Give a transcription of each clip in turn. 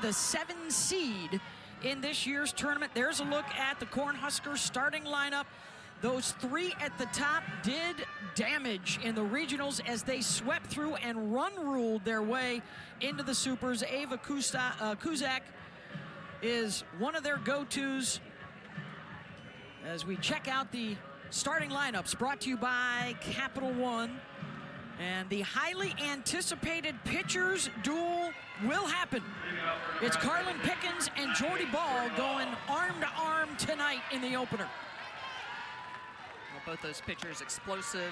the 7 seed in this year's tournament. There's a look at the Cornhuskers starting lineup. Those 3 at the top did damage in the regionals as they swept through and run-ruled their way into the supers. Ava Kuzak is one of their go-tos. As we check out the starting lineups, brought to you by Capital One. And the highly anticipated pitchers duel will happen. It's Carlin Pickens and Jordy Ball going arm-to-arm tonight in the opener. Well, both those pitchers explosive,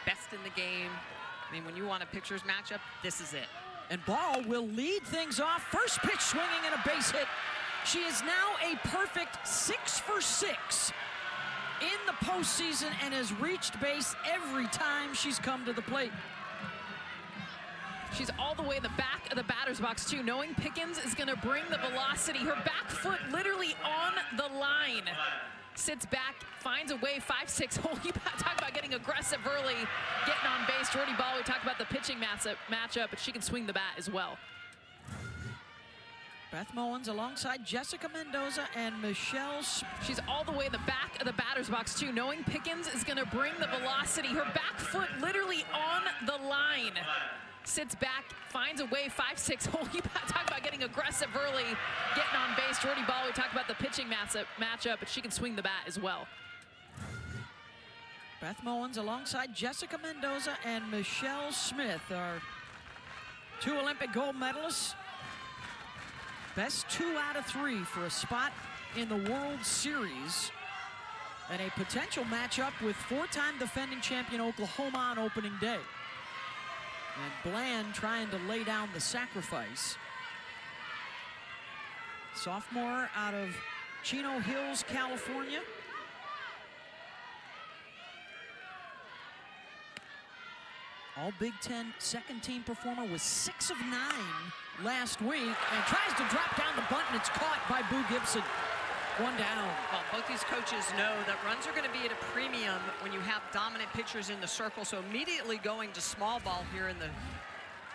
best in the game. I mean, when you want a pitchers matchup, this is it. And Ball will lead things off. First pitch swinging and a base hit. She is now a perfect 6 for 6 in the postseason and has reached base every time she's come to the plate. She's all the way in the back of the batter's box, too, knowing Pickens is going to bring the velocity. Her back foot literally on the line. Sits back, finds a way, 5-6 hole. You talk about getting aggressive early, getting on base. Jordy Ball, we talked about the pitching matchup, but she can swing the bat as well. Beth Mowens alongside Jessica Mendoza and Michelle. She's all the way in the back of the batter's box, too, knowing Pickens is going to bring the velocity. Her back foot literally on the line. Sits back, finds a way, 5-6 hole. You talk about getting aggressive early, getting on base. Jordy Ball, we talked about the pitching matchup, but she can swing the bat as well. Beth Mowens alongside Jessica Mendoza and Michelle Smith are 2 Olympic gold medalists. Best 2 out of 3 for a spot in the World Series. And a potential matchup with 4-time defending champion Oklahoma on opening day. And Bland trying to lay down the sacrifice. Sophomore out of Chino Hills, California. All Big Ten second team performer was 6 of 9 last week and tries to drop down the bunt and it's caught by Boo Gibson. 1 down. Well, both these coaches know that runs are going to be at a premium when you have dominant pitchers in the circle. So immediately going to small ball here in the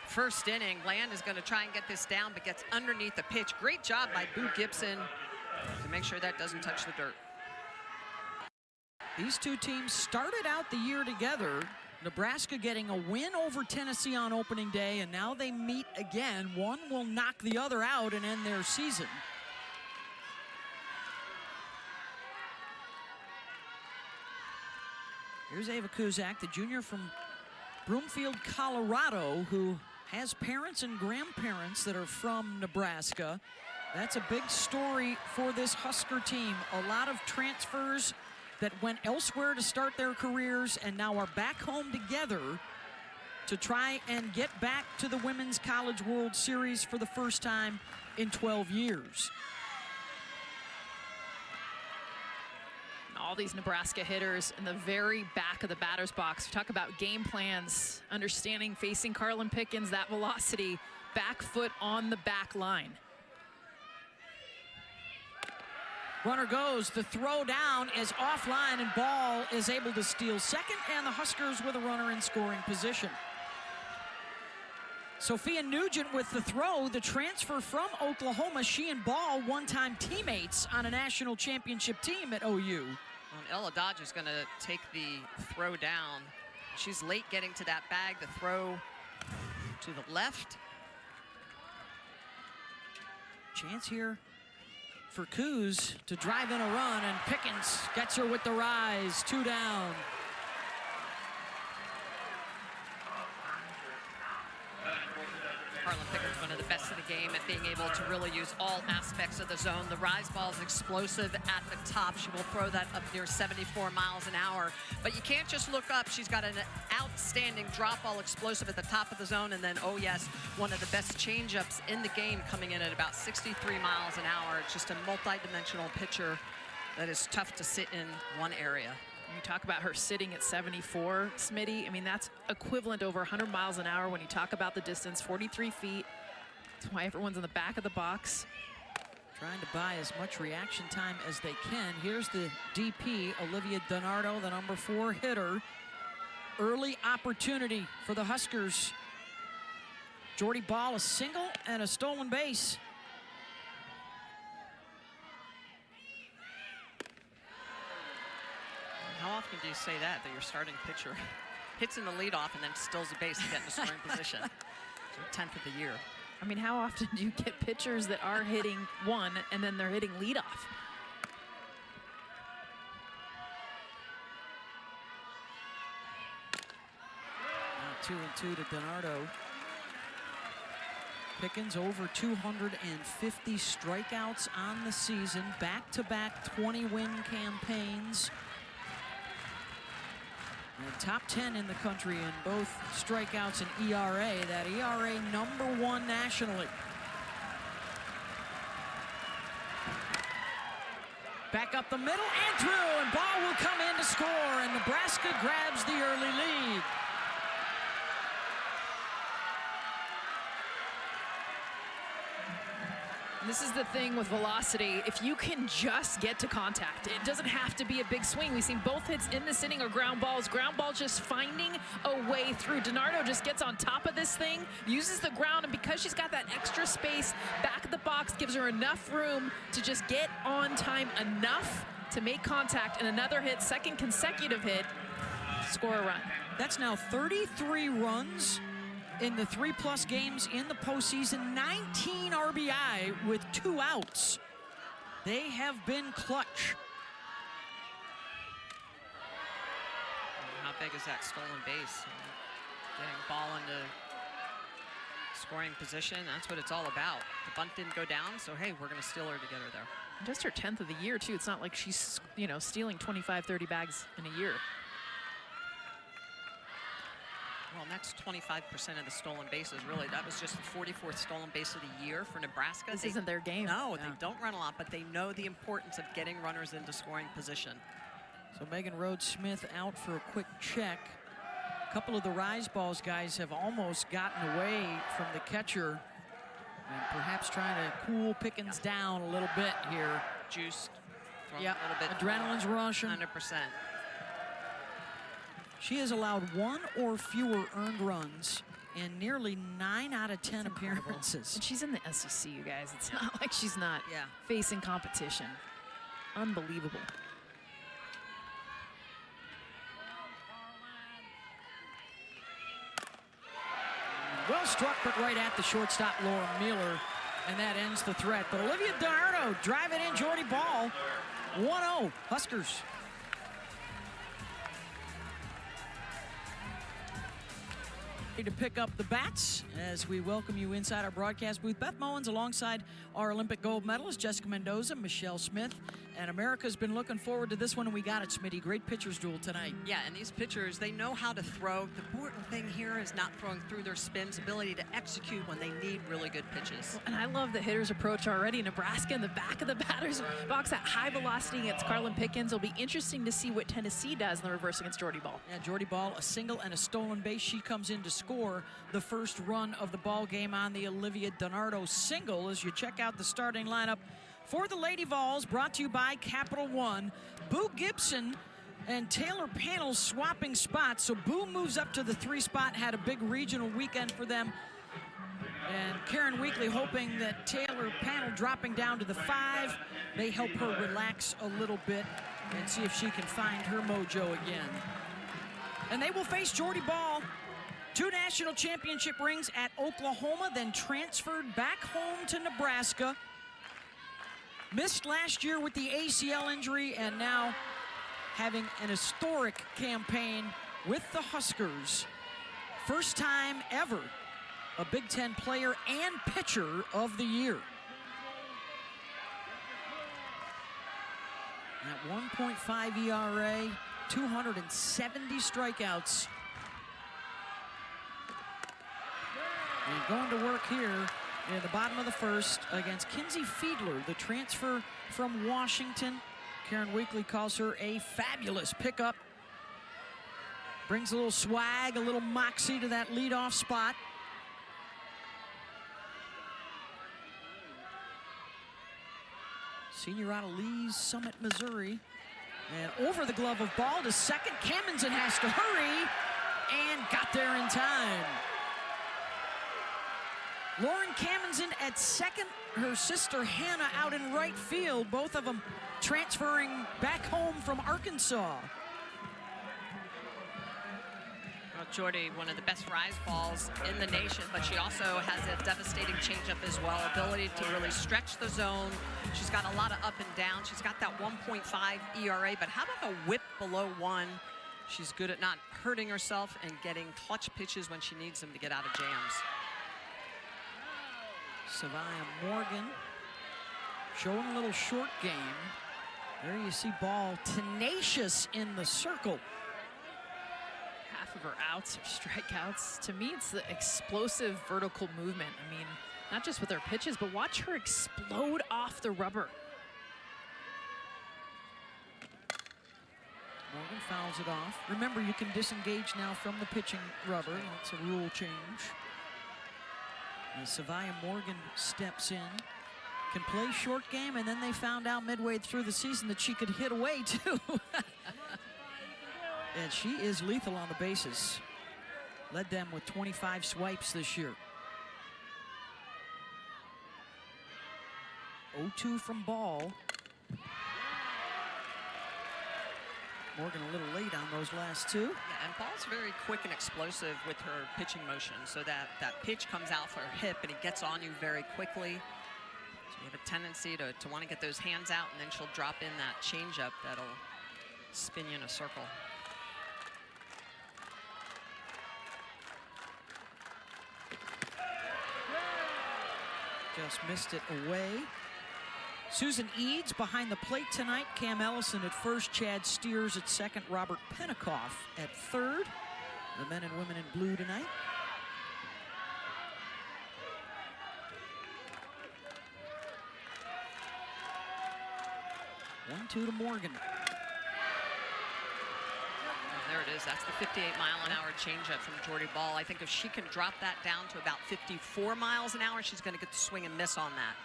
first inning. Bland is going to try and get this down, but gets underneath the pitch. Great job by Boo Gibson to make sure that doesn't touch the dirt. These 2 teams started out the year together. Nebraska getting a win over Tennessee on opening day, and now they meet again. One will knock the other out and end their season. Here's Ava Kuzak, the junior from Broomfield, Colorado, who has parents and grandparents that are from Nebraska. That's a big story for this Husker team. A lot of transfers that went elsewhere to start their careers and now are back home together to try and get back to the Women's College World Series for the first time in 12 years. All these Nebraska hitters in the very back of the batter's box. We talk about game plans, understanding facing Carlin Pickens, that velocity, back foot on the back line. Runner goes, the throw down is offline and Ball is able to steal second, and the Huskers with a runner in scoring position. Sophia Nugent with the throw, the transfer from Oklahoma. She and Ball one-time teammates on a national championship team at OU. Well, Ella Dodge is going to take the throw down. She's late getting to that bag. The throw to the left. Chance here for Kuz to drive in a run, and Pickens gets her with the rise. 2 down. Carlin Pickens, one of the best in the game at being able to really use all aspects of the zone. The rise ball is explosive at the top. She will throw that up near 74 miles an hour. But you can't just look up. She's got an outstanding drop ball explosive at the top of the zone. And then, oh yes, one of the best changeups in the game coming in at about 63 miles an hour. It's just a multi-dimensional pitcher that is tough to sit in one area. You talk about her sitting at 74, Smitty. I mean, that's equivalent over 100 miles an hour when you talk about the distance, 43 feet. That's why everyone's in the back of the box. Trying to buy as much reaction time as they can. Here's the DP, Olivia Donardo, the number 4 hitter. Early opportunity for the Huskers. Jordy Ball, a single and a stolen base. do you say that your starting pitcher hits in the leadoff and then steals the base to get in the scoring position? 10th of the year. I mean, how often do you get pitchers that are hitting one and then they're hitting leadoff? Now 2-2 to DiNardo. Pickens over 250 strikeouts on the season, back-to-back 20-win campaigns. And top 10 in the country in both strikeouts and ERA. That ERA #1 nationally. Back up the middle and through, and ball will come in to score, and Nebraska grabs the early lead. This is the thing with velocity. If you can just get to contact, it doesn't have to be a big swing. We've seen both hits in this inning are ground balls. Ground ball just finding a way through. DiNardo just gets on top of this thing, uses the ground, and because she's got that extra space back of the box, gives her enough room to just get on time enough to make contact, and another hit, second consecutive hit, score a run. That's now 33 runs in the 3+ games in the postseason, 19 RBI with 2 outs. They have been clutch. How big is that stolen base? Getting ball into scoring position, that's what it's all about. The bunt didn't go down, so hey, we're gonna steal her together there. Just her 10th of the year too. It's not like she's, you know, stealing 25, 30 bags in a year. Well, that's 25% of the stolen bases, really. That was just the 44th stolen base of the year for Nebraska. This isn't their game. No, they don't run a lot, but they know the importance of getting runners into scoring position. So Megan Rhodes-Smith out for a quick check. A couple of the Rise Balls guys have almost gotten away from the catcher, and perhaps trying to cool Pickens down a little bit here. Juiced. Yeah, a little bit. Adrenaline's rushing. 100%. She has allowed 1 or fewer earned runs in nearly 9 out of 10 appearances. And she's in the SEC, you guys. It's not like she's not Yeah. facing competition. Unbelievable. Well struck, but right at the shortstop, Laura Mueller, and that ends the threat. But Olivia DiNardo driving in Jordy Ball. 1-0, Huskers. To pick up the bats as we welcome you inside our broadcast booth. Beth Mowens alongside our Olympic gold medalist Jessica Mendoza, Michelle Smith, and America's been looking forward to this one, and we got it, Smitty. Great pitchers duel tonight. Yeah, and these pitchers, they know how to throw. The important thing here is not throwing through their spins, ability to execute when they need really good pitches. And I love the hitter's approach already. Nebraska in the back of the batter's box at high velocity against Carlin Pickens. It'll be interesting to see what Tennessee does in the reverse against Jordy Ball. Yeah, Jordy Ball, a single and a stolen base. She comes in to score the first run of the ball game on the Olivia DiNardo single. As you check out the starting lineup for the Lady Vols, brought to you by Capital One. Boo Gibson and Taylor Panel swapping spots. So Boo moves up to the 3 spot, had a big regional weekend for them. And Karen Weekly hoping that Taylor Panel dropping down to the 5 may help her relax a little bit and see if she can find her mojo again. And they will face Jordy Ball. 2 national championship rings at Oklahoma, then transferred back home to Nebraska. Missed last year with the ACL injury, and now having an historic campaign with the Huskers. First time ever a Big Ten player and pitcher of the year. At 1.5 ERA, 270 strikeouts. And going to work here in the bottom of the first against Kinsey Fiedler, the transfer from Washington. Karen Weekly calls her a fabulous pickup. Brings a little swag, a little moxie to that leadoff spot. Senior out of Lee's Summit, Missouri. And over the glove of Ball to second. Kamenzen has to hurry and got there in time. Lauren Kamenzen at second, her sister Hannah out in right field, both of them transferring back home from Arkansas. Jordy, one of the best rise balls in the nation, but she also has a devastating changeup as well. Ability to really stretch the zone. She's got a lot of up and down. She's got that 1.5 ERA, but how about a whip below 1? She's good at not hurting herself and getting clutch pitches when she needs them to get out of jams. Savia Morgan showing a little short game. There you see Ball tenacious in the circle. Half of her outs are strikeouts. To me, it's the explosive vertical movement. I mean, not just with her pitches, but watch her explode off the rubber. Morgan fouls it off. Remember, you can disengage now from the pitching rubber. That's a rule change. As Savia Morgan steps in, can play short game, and then they found out midway through the season that she could hit away too. And she is lethal on the bases. Led them with 25 swipes this year. 0-2 from Ball. Morgan a little late on those last two. Yeah, and Ball's very quick and explosive with her pitching motion, so that pitch comes out for her hip and it gets on you very quickly. So you have a tendency to want to get those hands out, and then she'll drop in that changeup that'll spin you in a circle. Just missed it away. Susan Eads behind the plate tonight. Cam Ellison at first, Chad Steers at second, Robert Penikoff at third. The men and women in blue tonight. One-two to Morgan. There it is. That's the 58-mile-an-hour changeup from Jordy Ball. I think if she can drop that down to about 54 miles an hour, she's going to get the swing and miss on that.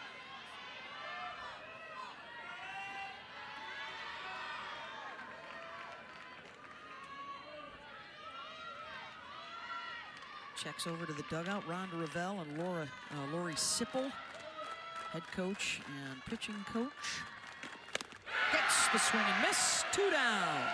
Checks over to the dugout. Rhonda Ravel and Lori Sipple, head coach and pitching coach. Gets the swing and miss. 2 down.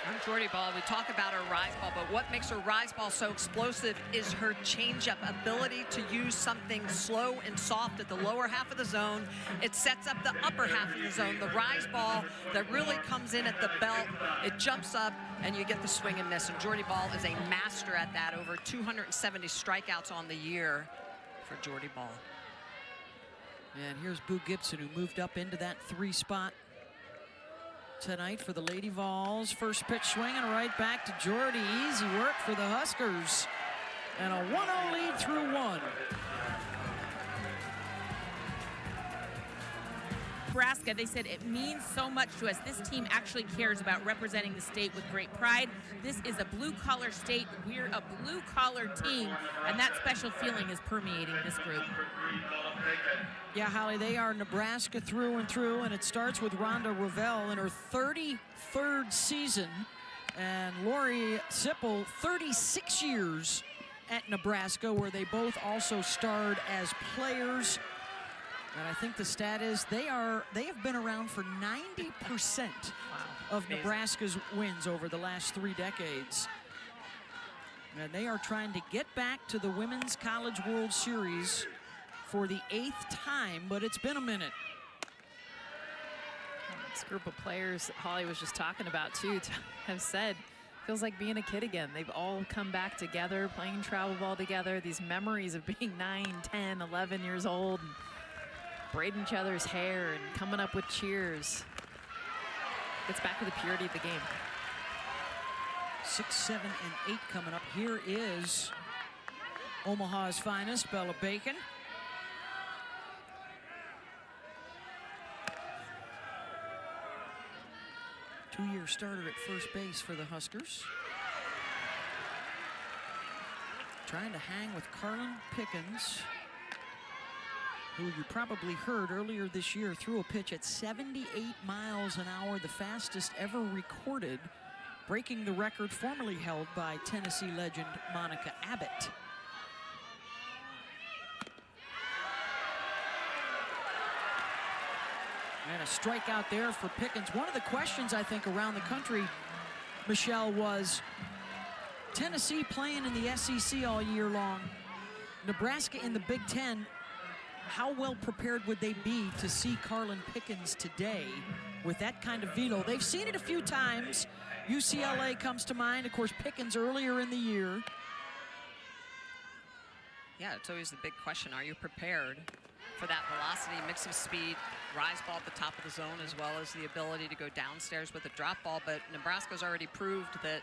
On Jordy Ball, we talk about her rise ball, but what makes her rise ball so explosive is her changeup ability to use something slow and soft at the lower half of the zone. It sets up the upper half of the zone. The rise ball that really comes in at the belt, it jumps up and you get the swing and miss. And Jordy Ball is a master at that. Over 270 strikeouts on the year for Jordy Ball. And here's Boo Gibson, who moved up into that 3 spot tonight for the Lady Vols. First pitch swinging right back to Jordy. Easy work for the Huskers. And a 1-0 lead through 1. Nebraska, they said it means so much to us. This team actually cares about representing the state with great pride. This is a blue-collar state. We're a blue-collar team, and that special feeling is permeating this group. Yeah, Holly, they are Nebraska through and through, and it starts with Rhonda Ravel in her 33rd season, and Lori Sipple, 36 years at Nebraska, where they both also starred as players. And I think the stat is they have been around for 90% of Nebraska's wins over the last 3 decades. And they are trying to get back to the Women's College World Series for the 8th time, but it's been a minute. This group of players that Holly was just talking about too have said, feels like being a kid again. They've all come back together, playing travel ball together. These memories of being 9, 10, 11 years old, and braiding each other's hair and coming up with cheers. Gets back to the purity of the game. 6, 7, and 8 coming up. Here is Omaha's finest, Bella Bacon. Two-year starter at first base for the Huskers. Trying to hang with Carlin Pickens, who you probably heard earlier this year threw a pitch at 78 miles an hour, the fastest ever recorded, breaking the record formerly held by Tennessee legend Monica Abbott. And a strikeout there for Pickens. One of the questions, I think, around the country, Michelle, was Tennessee playing in the SEC all year long. Nebraska in the Big Ten. How well prepared would they be to see Carlin Pickens today with that kind of velo? They've seen it a few times. UCLA comes to mind. Of course, Pickens earlier in the year. Yeah, it's always the big question. Are you prepared for that velocity, mix of speed, rise ball at the top of the zone, as well as the ability to go downstairs with a drop ball? But Nebraska's already proved that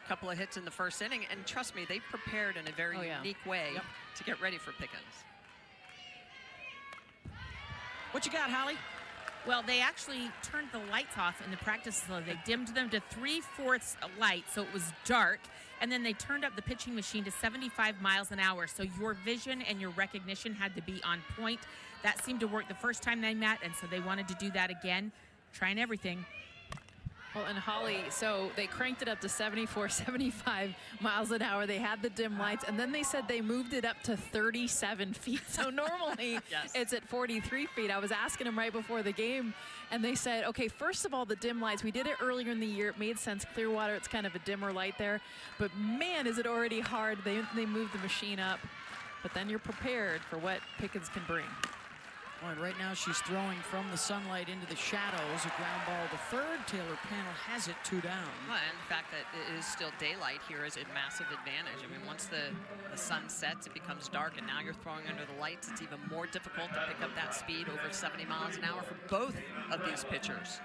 a couple of hits in the first inning, and trust me, they prepared in a very unique way to get ready for Pickens. What you got, Holly? Well, they actually turned the lights off in the practice facility. They dimmed them to 3/4 light, so it was dark. And then they turned up the pitching machine to 75 miles an hour. So your vision and your recognition had to be on point. That seemed to work the first time they met, and so they wanted to do that again, trying everything. Well, and Holly, so they cranked it up to 74, 75 miles an hour. They had the dim lights, and then they said they moved it up to 37 feet. So normally it's at 43 feet. I was asking them right before the game, and they said, okay, first of all, the dim lights, we did it earlier in the year. It made sense. Clearwater, it's kind of a dimmer light there. But man, is it already hard. They moved the machine up. But then you're prepared for what Pickens can bring. All right, right now she's throwing from the sunlight into the shadows. A ground ball to third. Taylor Pannell has it 2 down. Well, and the fact that it is still daylight here is a massive advantage. I mean, once the sun sets, it becomes dark, and now you're throwing under the lights. It's even more difficult to pick up that speed over 70 miles an hour for both of these pitchers.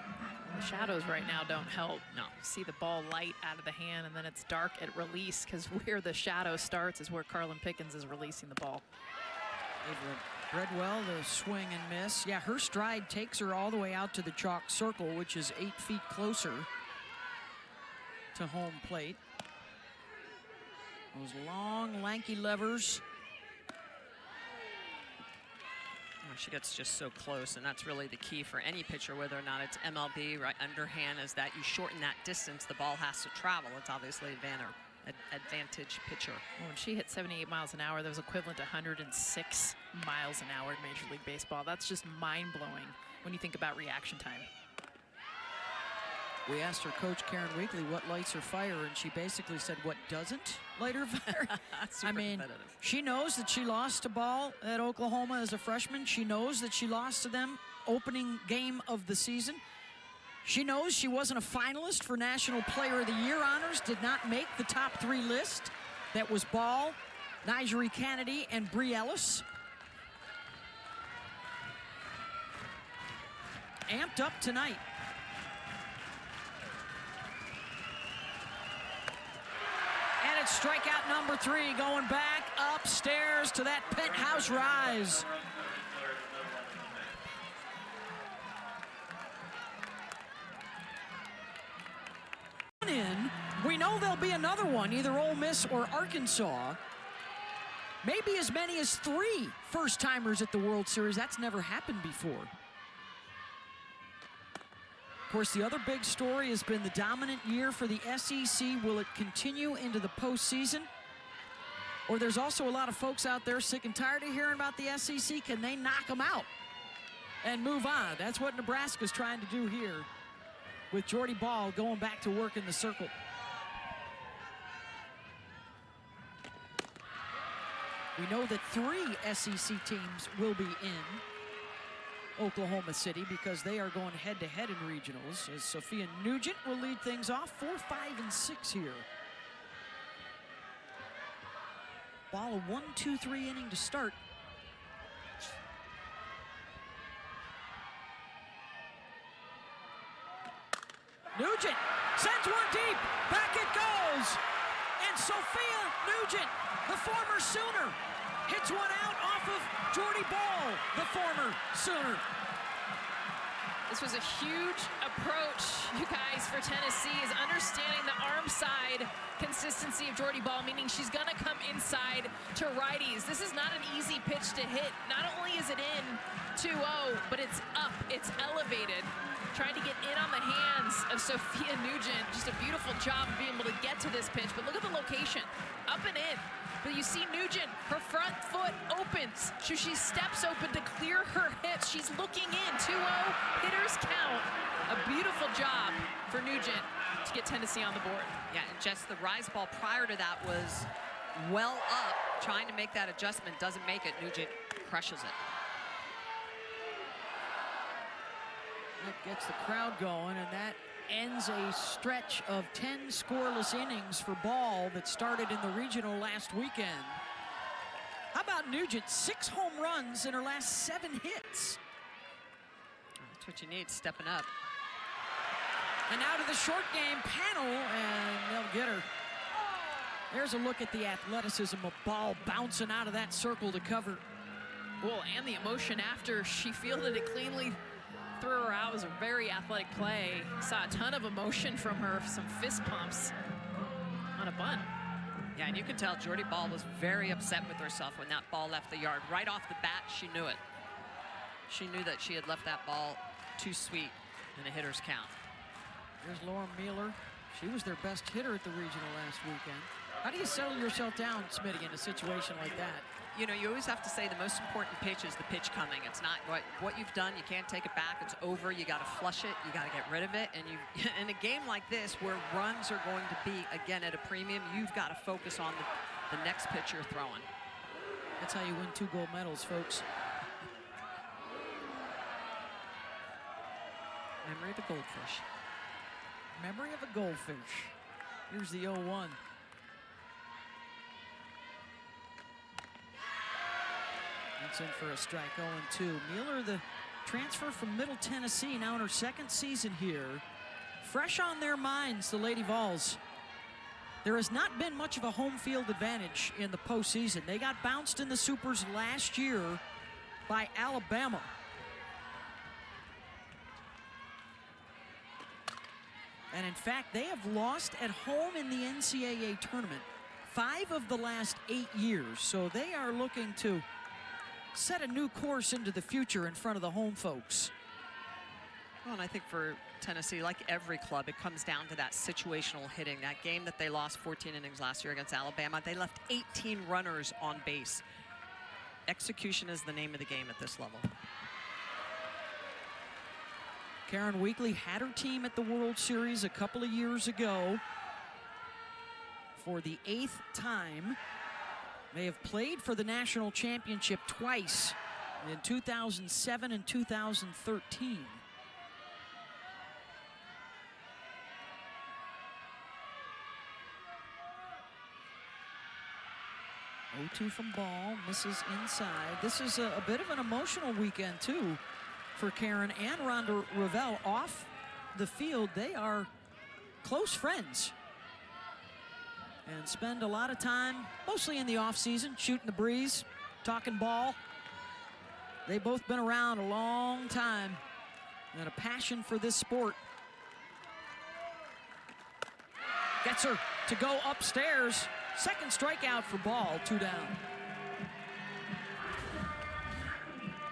The shadows right now don't help. No. You see the ball light out of the hand, and then it's dark at release, because where the shadow starts is where Carlin Pickens is releasing the ball. Bredwell, the swing and miss. Yeah, her stride takes her all the way out to the chalk circle, which is 8 feet closer to home plate. Those long, lanky levers. Oh, she gets just so close, and that's really the key for any pitcher, whether or not it's MLB, right underhand, is that you shorten that distance the ball has to travel. It's obviously advantage pitcher. Well, when she hit 78 miles an hour, that was equivalent to 106 miles an hour in Major League Baseball. That's just mind-blowing when you think about reaction time. We asked her coach, Karen Weekly, what lights her fire, and she basically said what doesn't light her fire. I mean, she knows that she lost a ball at Oklahoma as a freshman. She knows that she lost to them opening game of the season. She knows she wasn't a finalist for National Player of the Year honors, did not make the top 3 list. That was Ball, Nigeri Kennedy, and Bree Ellis. Amped up tonight. And it's strikeout number 3, going back upstairs to that penthouse rise. We know there'll be another one, either Ole Miss or Arkansas. Maybe as many as 3 first-timers at the World Series. That's never happened before. Of course, the other big story has been the dominant year for the SEC. Will it continue into the postseason? Or there's also a lot of folks out there sick and tired of hearing about the SEC. Can they knock them out and move on? That's what Nebraska's trying to do here, with Jordy Ball going back to work in the circle. We know that 3 SEC teams will be in Oklahoma City because they are going head-to-head in regionals, as Sophia Nugent will lead things off 4, 5, and 6 here. Ball a 1-2-3 inning to start. Nugent sends one deep, back it goes, and Sophia Nugent, the former Sooner, hits one out off of Jordy Ball, the former Sooner. This was a huge approach, you guys, for Tennessee, is understanding the arm side consistency of Jordy Ball, meaning she's gonna come inside to righties. This is not an easy pitch to hit. Not only is it in 2-0, but it's up, it's elevated. Trying to get in on the hands of Sophia Nugent. Just a beautiful job of being able to get to this pitch, but look at the location, up and in. But you see Nugent, her front foot opens. She steps open to clear her hips. She's looking in, 2-0, hitters count. A beautiful job for Nugent. to get Tennessee on the board. Yeah, and just the rise ball prior to that was well up, trying to make that adjustment, doesn't make it. Nugent crushes it. That gets the crowd going, and that ends a stretch of 10 scoreless innings for Ball that started in the regional last weekend. How about Nugent? 6 home runs in her last 7 hits. That's what you need, stepping up. And now to the short game panel, and they'll get her. There's a look at the athleticism of Ball bouncing out of that circle to cover. Well, and the emotion after she fielded it cleanly, threw her out. It was a very athletic play. Saw a ton of emotion from her, some fist pumps on a bunt. Yeah, and you can tell Jordy Ball was very upset with herself when that ball left the yard. Right off the bat, she knew it. She knew that she had left that ball too sweet in a hitter's count. There's Lauren Mueller. She was their best hitter at the regional last weekend. How do you settle yourself down, Smitty, in a situation like that? You know, you always have to say the most important pitch is the pitch coming. It's not what you've done. You can't take it back. It's over. You got to flush it. You got to get rid of it. And you, in a game like this, where runs are going to be, again, at a premium, you've got to focus on the next pitch you're throwing. That's how you win 2 gold medals, folks. Memory of a goldfish. Memory of a goldfish. Here's the 0-1. That's in for a strike, 0-2. Mueller, the transfer from Middle Tennessee, now in her 2nd season here. Fresh on their minds, the Lady Vols. There has not been much of a home field advantage in the postseason. They got bounced in the Supers last year by Alabama. And in fact, they have lost at home in the NCAA tournament 5 of the last 8 years. So they are looking to set a new course into the future in front of the home folks. Well, and I think for Tennessee, like every club, it comes down to that situational hitting. That game that they lost 14 innings last year against Alabama, they left 18 runners on base. Execution is the name of the game at this level. Karen Weekly had her team at the World Series a couple of years ago. For the 8th time, they have played for the national championship twice, in 2007 and 2013. Oh, 0-2 from Ball, misses inside. This is a bit of an emotional weekend, too, for Karen and Rhonda Ravel. Off the field, they are close friends and spend a lot of time, mostly in the off-season, shooting the breeze, talking ball. They've both been around a long time and a passion for this sport. Gets her to go upstairs. 2nd strikeout for Ball, 2 down.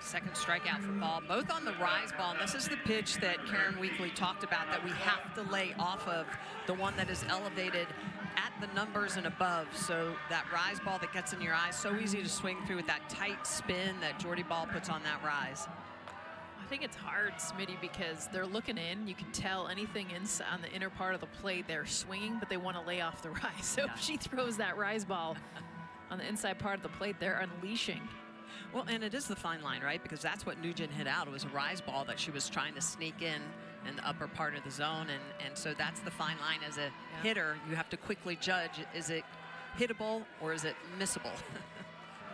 2nd strikeout for Ball, both on the rise ball. And this is the pitch that Karen Weekly talked about that we have to lay off of, the one that is elevated at the numbers and above. So that rise ball that gets in your eyes, so easy to swing through with that tight spin that Jordy Ball puts on that rise. I think it's hard, Smitty, because they're looking in. You can tell anything inside on the inner part of the plate, they're swinging, but they want to lay off the rise. So if she throws that rise ball on the inside part of the plate, they're unleashing. Well, and it is the fine line, right? Because that's what Nugent hit out. It was a rise ball that she was trying to sneak in the upper part of the zone. And so that's the fine line as a hitter. You have to quickly judge, is it hittable or is it missable?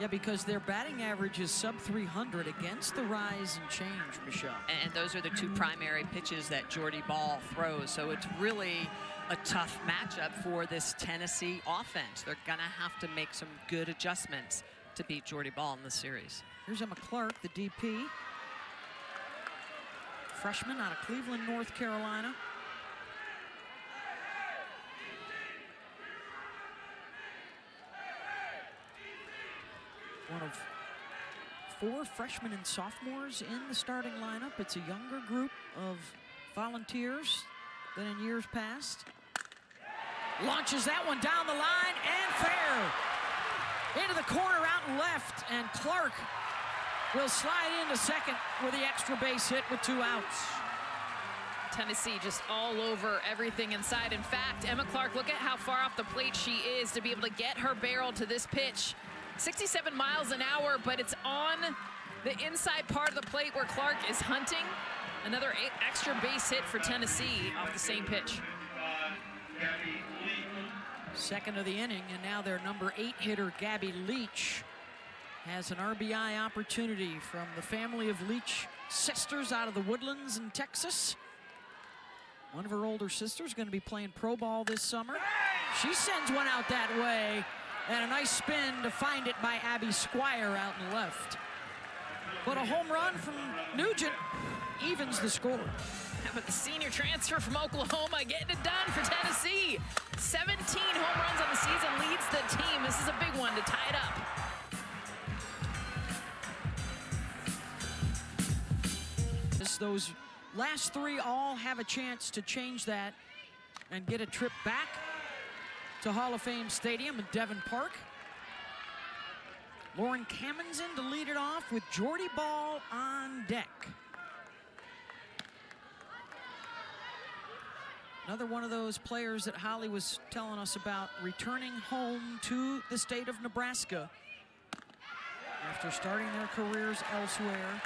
Yeah, because their batting average is sub 300 against the rise and change, Michelle. And those are the 2 primary pitches that Jordy Ball throws. So it's really a tough matchup for this Tennessee offense. They're going to have to make some good adjustments to beat Jordy Ball in this series. Here's Emma Clark, the DP. Freshman out of Cleveland, North Carolina. One of 4 freshmen and sophomores in the starting lineup. It's a younger group of volunteers than in years past. Launches that one down the line and fair. Into the corner, out and left, and Clark will slide into second with the extra base hit with 2 outs. Tennessee just all over everything inside. In fact, Emma Clark, look at how far off the plate she is to be able to get her barrel to this pitch. 67 miles an hour, but it's on the inside part of the plate where Clark is hunting. Another extra base hit for Tennessee off the same pitch. Second of the inning, and now their number 8 hitter, Gabby Leach, has an RBI opportunity from the family of Leach sisters out of the Woodlands in Texas. One of her older sisters going to be playing pro ball this summer. She sends one out that way, and a nice spin to find it by Abby Squire out in left. But a home run from Nugent evens the score. How about the senior transfer from Oklahoma getting it done for Tennessee? 17 home runs on the season, leads the team. This is a big one to tie it up. Those last 3 all have a chance to change that and get a trip back to Hall of Fame Stadium in Devon Park. Lauren Cammons in to lead it off with Jordy Ball on deck. Another one of those players that Holly was telling us about returning home to the state of Nebraska after starting their careers elsewhere.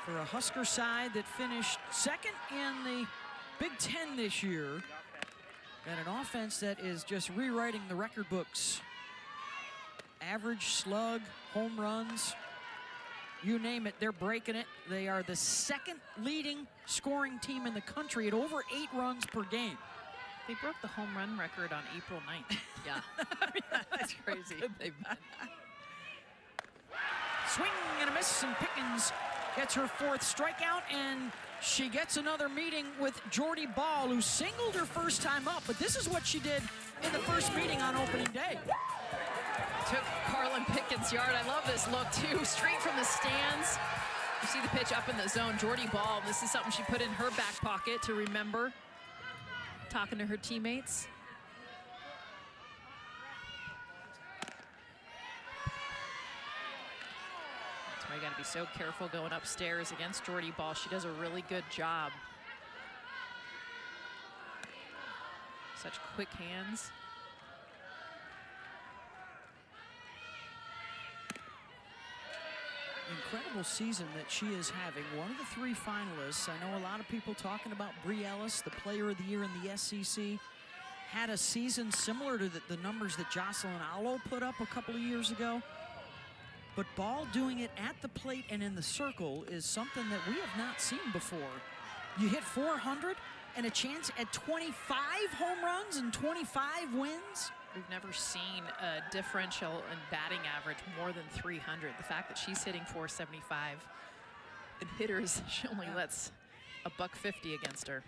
For a Husker side that finished second in the Big Ten this year, and an offense that is just rewriting the record books. Average, slug, home runs, you name it, they're breaking it. They are the second leading scoring team in the country at over 8 runs per game. They broke the home run record on April 9th. Yeah, that's crazy. Swing and a miss, and Pickens gets her 4th strikeout, and she gets another meeting with Jordy Ball, who singled her first time up, but this is what she did in the first meeting on opening day. Took Carlin Pickens' yard. I love this look, too. Straight from the stands. You see the pitch up in the zone. Jordy Ball, this is something she put in her back pocket to remember. Talking to her teammates. That's why you got to be so careful going upstairs against Jordy Ball. She does a really good job. Such quick hands. Incredible season that she is having. One of the 3 finalists. I know a lot of people talking about Bree Ellis, the player of the year in the SEC. Had a season similar to the numbers that Jocelyn Allo put up a couple of years ago. But Ball doing it at the plate and in the circle is something that we have not seen before. You hit 400 and a chance at 25 home runs and 25 wins. We've never seen a differential in batting average more than 300. The fact that she's hitting 475 and hitters, she only lets a $150 against her.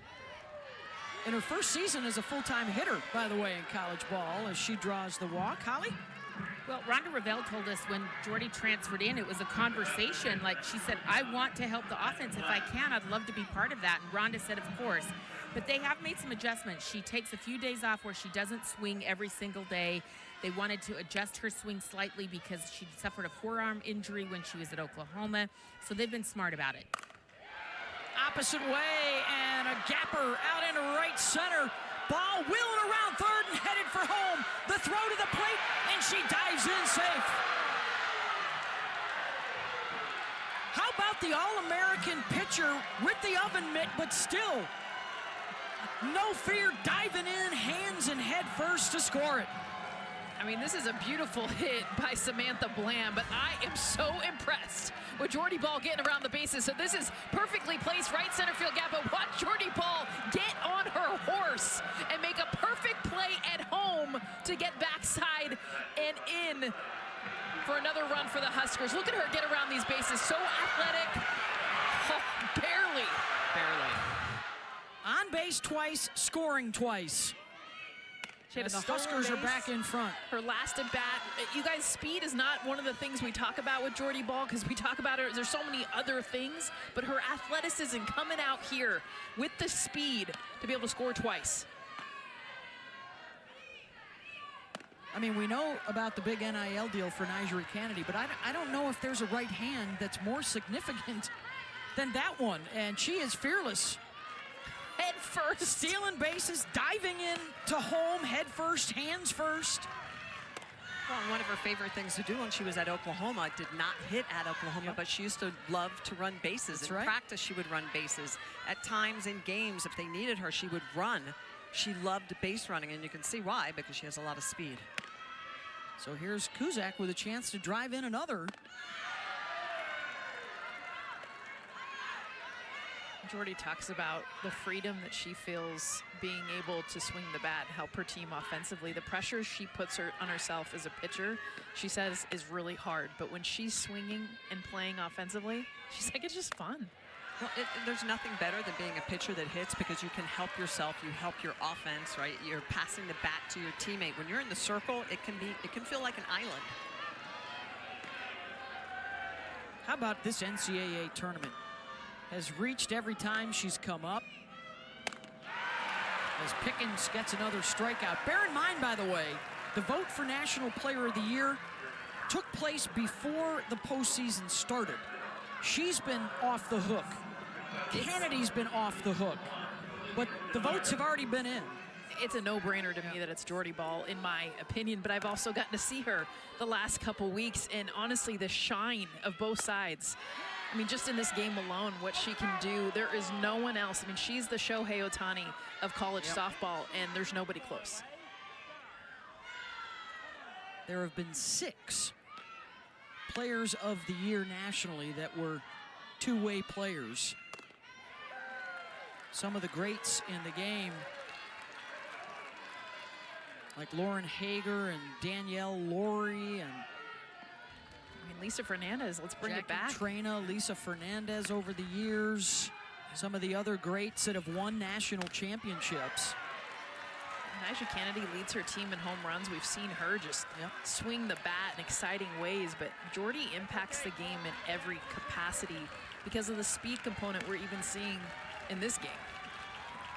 In her first season as a full-time hitter, by the way, in college ball, as she draws the walk. Holly? Well, Rhonda Revelle told us when Jordy transferred in, it was a conversation. Like, she said, I want to help the offense. If I can, I'd love to be part of that. And Rhonda said, of course. But they have made some adjustments. She takes a few days off where she doesn't swing every single day. They wanted to adjust her swing slightly because she suffered a forearm injury when she was at Oklahoma. So they've been smart about it. Opposite way, and a gapper out into right center. Ball wheeling around third and headed for home. The throw to the plate, and she dives in safe. How about the All-American pitcher with the oven mitt, but still no fear, diving in, hands and head first to score it. I mean, this is a beautiful hit by Samantha Bland, but I am so impressed with Jordy Ball getting around the bases. So this is perfectly placed right center field gap, but watch Jordy Ball get on her horse and make a perfect play at home to get backside and in for another run for the Huskers. Look at her get around these bases, so athletic. Oh, barely. On base twice, scoring twice. And the Huskers are back in front. Her last at bat. You guys, speed is not one of the things we talk about with Jordy Ball, because we talk about her. There's so many other things, but her athleticism coming out here with the speed to be able to score twice. I mean, we know about the big NIL deal for Nigeri Kennedy, but I don't know if there's a right hand that's more significant than that one, and she is fearless. Head first. Stealing bases, diving in to home, head first, hands first. Well, one of her favorite things to do when she was at Oklahoma, did not hit at Oklahoma, but she used to love to run bases. That's in right. practice, she would run bases. At times in games, if they needed her, she would run. She loved base running, and you can see why, because she has a lot of speed. So here's Kuzak with a chance to drive in another. Jordy talks about the freedom that she feels being able to swing the bat, help her team offensively. The pressure she puts on herself as a pitcher, she says, is really hard. But when she's swinging and playing offensively, she's like, it's just fun. Well, there's nothing better than being a pitcher that hits, because you can help yourself, you help your offense, right? You're passing the bat to your teammate. When you're in the circle, it can feel like an island. How about this NCAA tournament? Has reached every time she's come up. As Pickens gets another strikeout. Bear in mind, by the way, the vote for National Player of the Year took place before the postseason started. She's been off the hook. Kennedy's been off the hook. But the votes have already been in. It's a no-brainer to me that it's Jordy Bahl, in my opinion, but I've also gotten to see her the last couple weeks, and honestly, the shine of both sides. I mean, just in this game alone, what she can do, there is no one else. I mean, she's the Shohei Ohtani of college softball, and there's nobody close. There have been 6 players of the year nationally that were two-way players. Some of the greats in the game, like Lauren Hager and Danielle Laurie and I mean, Lisa Fernandez, let's bring it back. Trina, Lisa Fernandez over the years. Some of the other greats that have won national championships. Nyjah Kennedy leads her team in home runs. We've seen her just swing the bat in exciting ways, but Jordy impacts the game in every capacity because of the speed component we're even seeing in this game.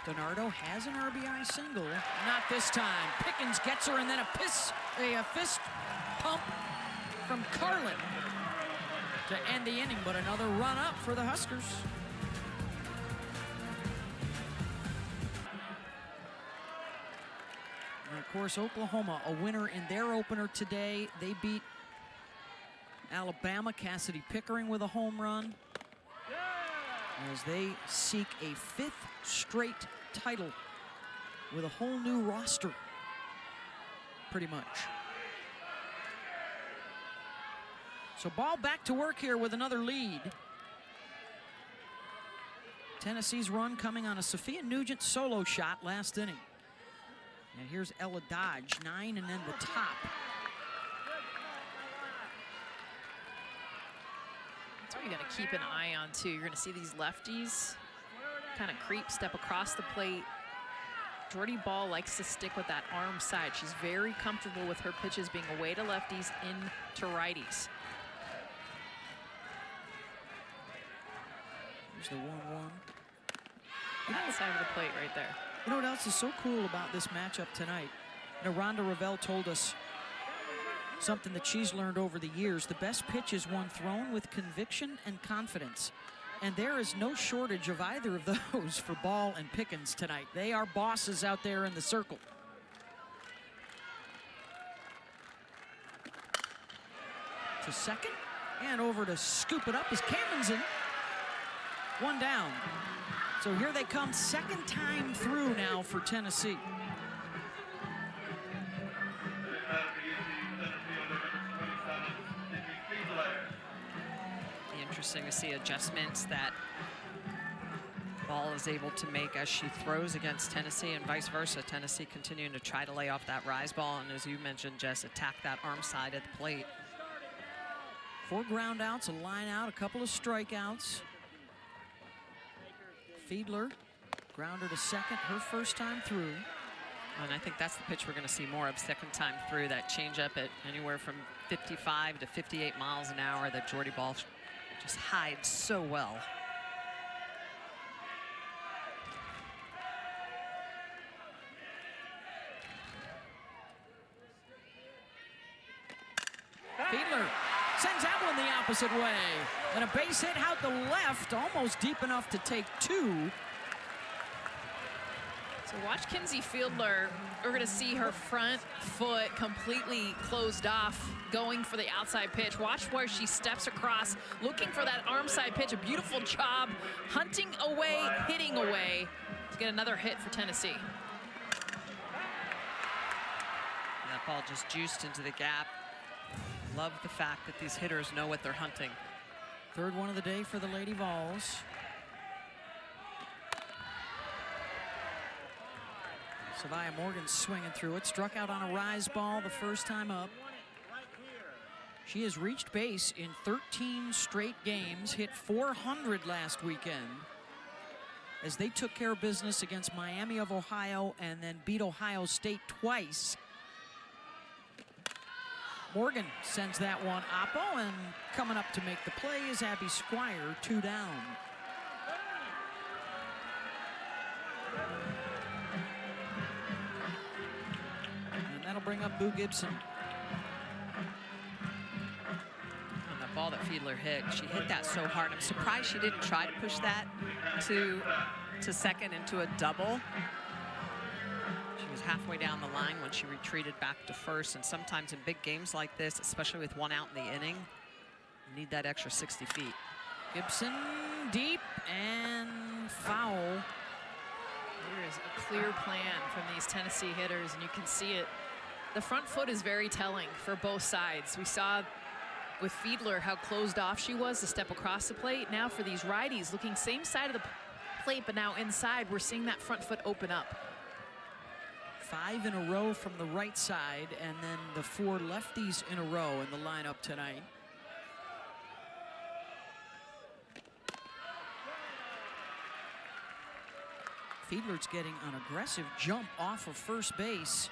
Donardo has an RBI single. Not this time. Pickens gets her, and then a fist pump from Carlin to end the inning, but another run up for the Huskers. And of course, Oklahoma, a winner in their opener today. They beat Alabama. Cassidy Pickering with a home run as they seek a 5th straight title with a whole new roster, pretty much. So Bahl back to work here with another lead. Tennessee's run coming on a Sophia Nugent solo shot last inning. And here's Ella Dodge, 9 and then the top. That's what you got to keep an eye on too. You're going to see these lefties kind of creep, step across the plate. Jordy Bahl likes to stick with that arm side. She's very comfortable with her pitches being away to lefties, into righties. Here's the 1-1. That side of the plate right there. You know what else is so cool about this matchup tonight? You know, Rhonda Revelle told us something that she's learned over the years. The best pitch is one thrown with conviction and confidence. And there is no shortage of either of those for Bahl and Pickens tonight. They are bosses out there in the circle. To second, and over to scoop it up is Camenzind. One down. So here they come, second time through now for Tennessee. Interesting to see adjustments that Bahl is able to make as she throws against Tennessee, and vice versa. Tennessee continuing to try to lay off that rise ball, and as you mentioned, Jess, attack that arm side at the plate. 4 ground outs, a line out, a couple of strikeouts. Fiedler, grounder to second, her first time through. And I think that's the pitch we're going to see more of second time through, that changeup at anywhere from 55 to 58 miles an hour that Jordy Bahl just hides so well. Fiedler sends that one the opposite way. And a base hit out the left, almost deep enough to take 2. So watch Kinsey Fiedler. We're going to see her front foot completely closed off, going for the outside pitch. Watch where she steps across, looking for that arm side pitch. A beautiful job, hunting away, hitting away to get another hit for Tennessee. That ball just juiced into the gap. Love the fact that these hitters know what they're hunting. Third one of the day for the Lady Vols. Savia Morgan swinging through it, struck out on a rise ball the first time up. She has reached base in 13 straight games, hit .400 last weekend as they took care of business against Miami of Ohio and then beat Ohio State twice. Morgan sends that one oppo, and coming up to make the play is Abby Squire, 2 down. That'll bring up Boo Gibson. On the ball that Fiedler hit, she hit that so hard. I'm surprised she didn't try to push that to second into a double. She was halfway down the line when she retreated back to first. And sometimes in big games like this, especially with 1 out in the inning, you need that extra 60 feet. Gibson deep and foul. There is a clear plan from these Tennessee hitters, and you can see it. The front foot is very telling for both sides. We saw with Fiedler how closed off she was to step across the plate. Now for these righties, looking same side of the plate, but now inside, we're seeing that front foot open up. 5 in a row from the right side, and then the 4 lefties in a row in the lineup tonight. Fiedler's getting an aggressive jump off of first base.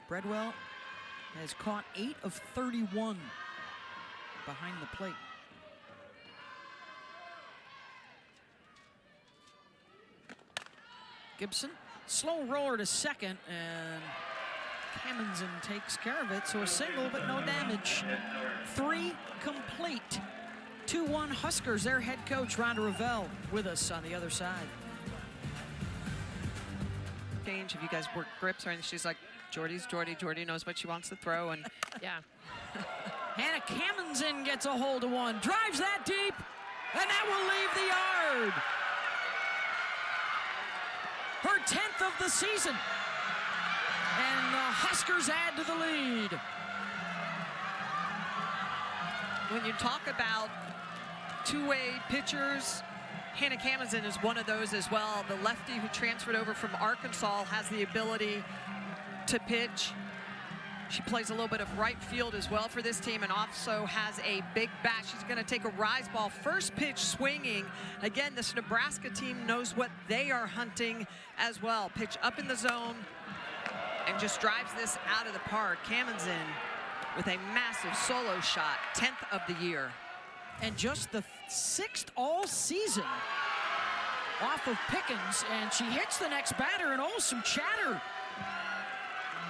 Bredwell has caught 8 of 31 behind the plate. Gibson, slow roller to second, and Cammonsen takes care of it, so a single but no damage. 3 complete. 2-1 Huskers, their head coach Rhonda Revelle with us on the other side. Change, if you guys work grips or anything, she's like, Jordy's Jordy. Jordy knows what she wants to throw, and Yeah. Hannah Cammonsen gets a hold of one, drives that deep, and that will leave the yard. Her 10th of the season. And the Huskers add to the lead. when you talk about two-way pitchers, Hannah Cammonsen is one of those as well. The lefty who transferred over from Arkansas has the ability to pitch. She plays a little bit of right field as well for this team and also has a big bat. She's going to take a rise ball, first pitch swinging. Again, this Nebraska team knows what they are hunting as well. Pitch up in the zone and just drives this out of the park. Cammonsen with a massive solo shot, 10th of the year. And just the 6th all season off of Pickens, and she hits the next batter, and oh, some chatter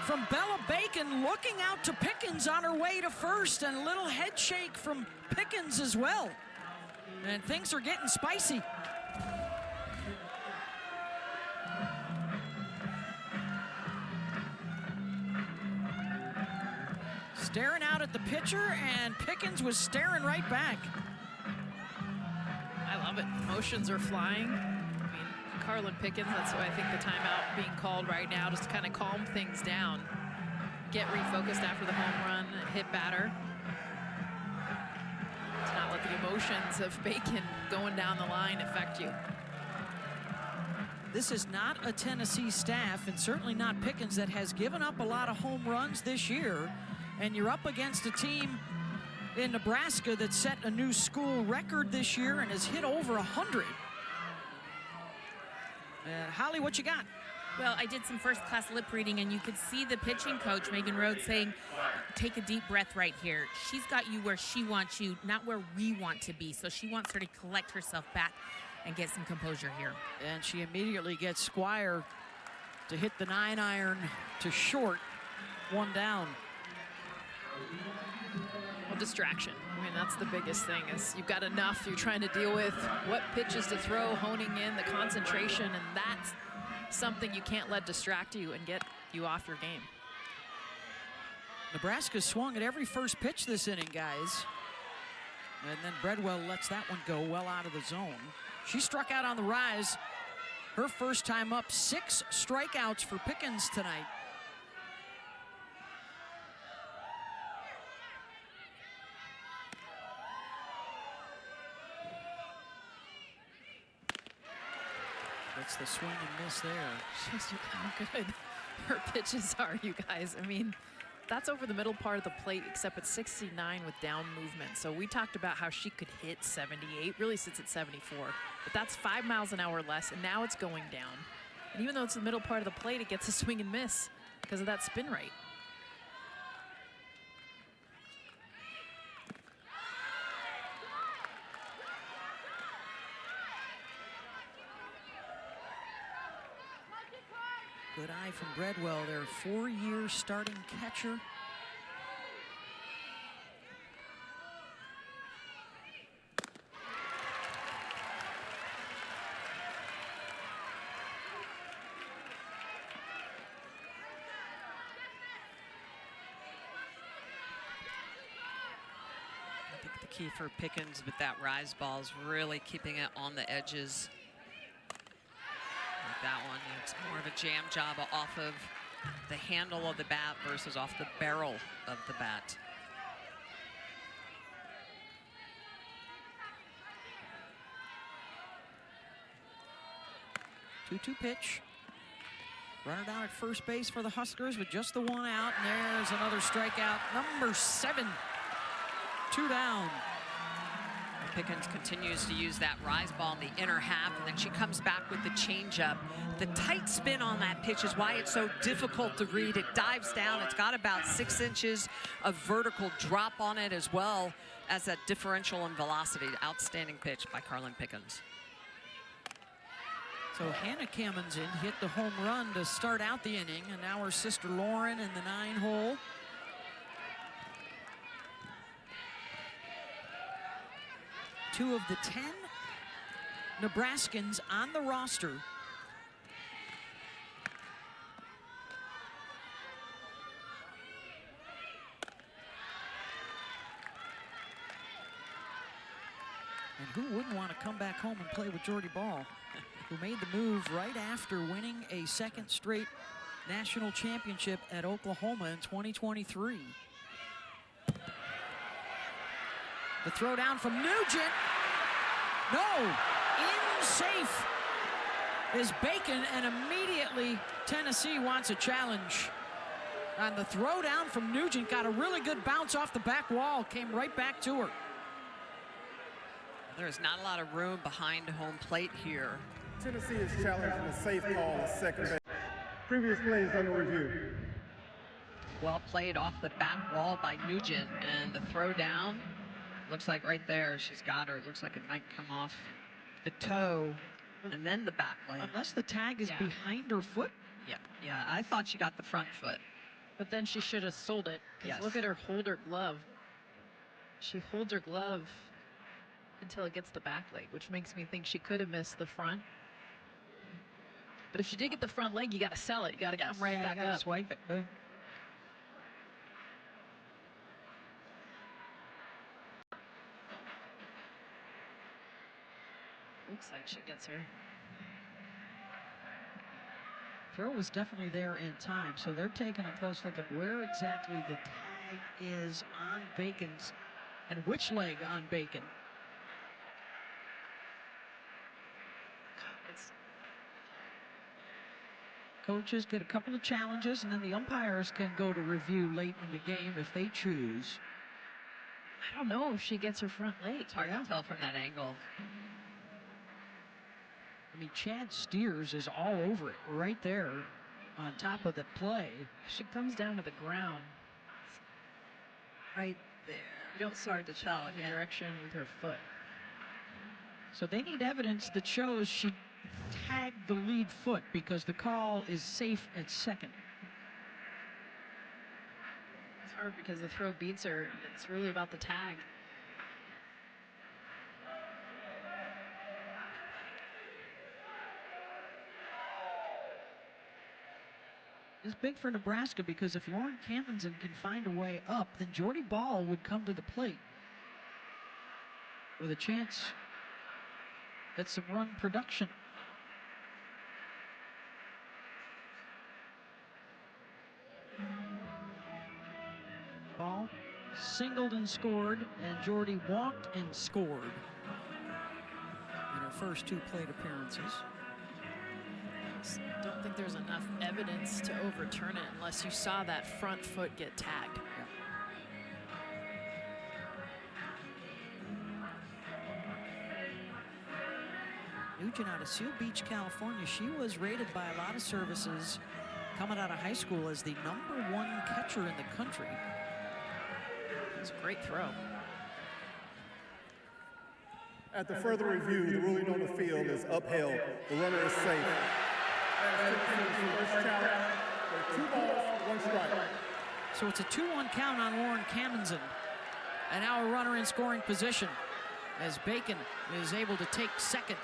from Bella Bacon looking out to Pickens on her way to first, and a little head shake from Pickens as well. And things are getting spicy. Staring out at the pitcher, and Pickens was staring right back. I love it. Emotions are flying. I mean, Carlin Pickens, that's why I think the timeout being called right now, just to kind of calm things down. Get refocused after the home run, hit batter. To not let the emotions of Bacon going down the line affect you. This is not a Tennessee staff, and certainly not Pickens, that has given up a lot of home runs this year. And you're up against a team in Nebraska that set a new school record this year and has hit over 100. Holly, what you got? Well, I did some first-class lip reading, and you could see the pitching coach, Megan Rhodes, saying, take a deep breath right here. She's got you where she wants you, not where we want to be. So she wants her to collect herself back and get some composure here. And she immediately gets Squire to hit the 9-iron to short, 1 down. Well, distraction. I mean, that's the biggest thing is you've got enough you're trying to deal with, what pitches to throw, honing in the concentration, and that's something you can't let distract you and get you off your game. Nebraska swung at every first pitch this inning, guys. And then Breadwell lets that one go well out of the zone. She struck out on the rise. Her first time up, 6 strikeouts for Pickens tonight. That's the swing and miss there. Shows you how good her pitches are, you guys. I mean, that's over the middle part of the plate, except it's 69 with down movement. So we talked about how she could hit 78, really sits at 74. But that's 5 miles an hour less, and now it's going down. And even though it's the middle part of the plate, it gets a swing and miss because of that spin rate. Good eye from Breadwell, their 4-year starting catcher. I think the key for Pickens with that rise ball is really keeping it on the edges. That one, it's more of a jam job off of the handle of the bat versus off the barrel of the bat. Two-two pitch. Runner down at first base for the Huskers with just the 1 out, and there's another strikeout. Number 7, 2 down. Pickens continues to use that rise ball in the inner half, and then she comes back with the changeup. The tight spin on that pitch is why it's so difficult to read. It dives down. It's got about 6 inches of vertical drop on it, as well as that differential in velocity. Outstanding pitch by Carlin Pickens. So Hannah Kammensen hit the home run to start out the inning, and now her sister Lauren in the 9-hole. Two of the 10 Nebraskans on the roster and who wouldn't want to come back home and play with Jordy Ball, who made the move right after winning a 2nd straight national championship at Oklahoma in 2023. The throw down from Nugent. No, in safe is Bacon, and immediately Tennessee wants a challenge. And the throw down from Nugent got a really good bounce off the back wall, came right back to her. There's not a lot of room behind home plate here. Tennessee is challenging a safe call at second base. Previous plays under review. Well played off the back wall by Nugent, and the throw down looks like right there she's got her. It looks like it might come off the toe and then the back leg. Unless the tag is behind her foot. Yeah, I thought she got the front foot. But then she should have sold it. 'Cause Yes. look at her hold her glove. She holds her glove until it gets the back leg, which makes me think she could have missed the front. But if she did get the front leg, you got to sell it. You got to come right back up. Swipe it. Looks like she gets her. Throw was definitely there in time, so they're taking a close look at where exactly the tag is on Bacon's and which leg on Bacon. Coaches get a couple of challenges, and then the umpires can go to review late in the game if they choose. I don't know if she gets her front leg. It's hard to tell from that angle. I mean, Chad Steers is all over it right there on top of the play. She comes down to the ground. Right there. You don't start to tell in direction with her foot. So they need evidence that shows she tag the lead foot because the call is safe at second. It's hard because the throw beats her. It's really about the tag. It's big for Nebraska because if Lauren Camdenson can find a way up, then Jordy Ball would come to the plate with a chance at some run production. Ball singled and scored, and Jordy walked and scored in her first 2 plate appearances. I don't think there's enough evidence to overturn it unless you saw that front foot get tagged. Yeah. Nugent out of Seal Beach, California. She was rated by a lot of services coming out of high school as the #1 catcher in the country. It was a great throw. At the further review, the ruling on the field is upheld. The runner is safe. First challenge. There are 2 balls, 1 strike. So it's a 2-1 count on Lauren Camdenson. And now a runner in scoring position as Bacon is able to take second.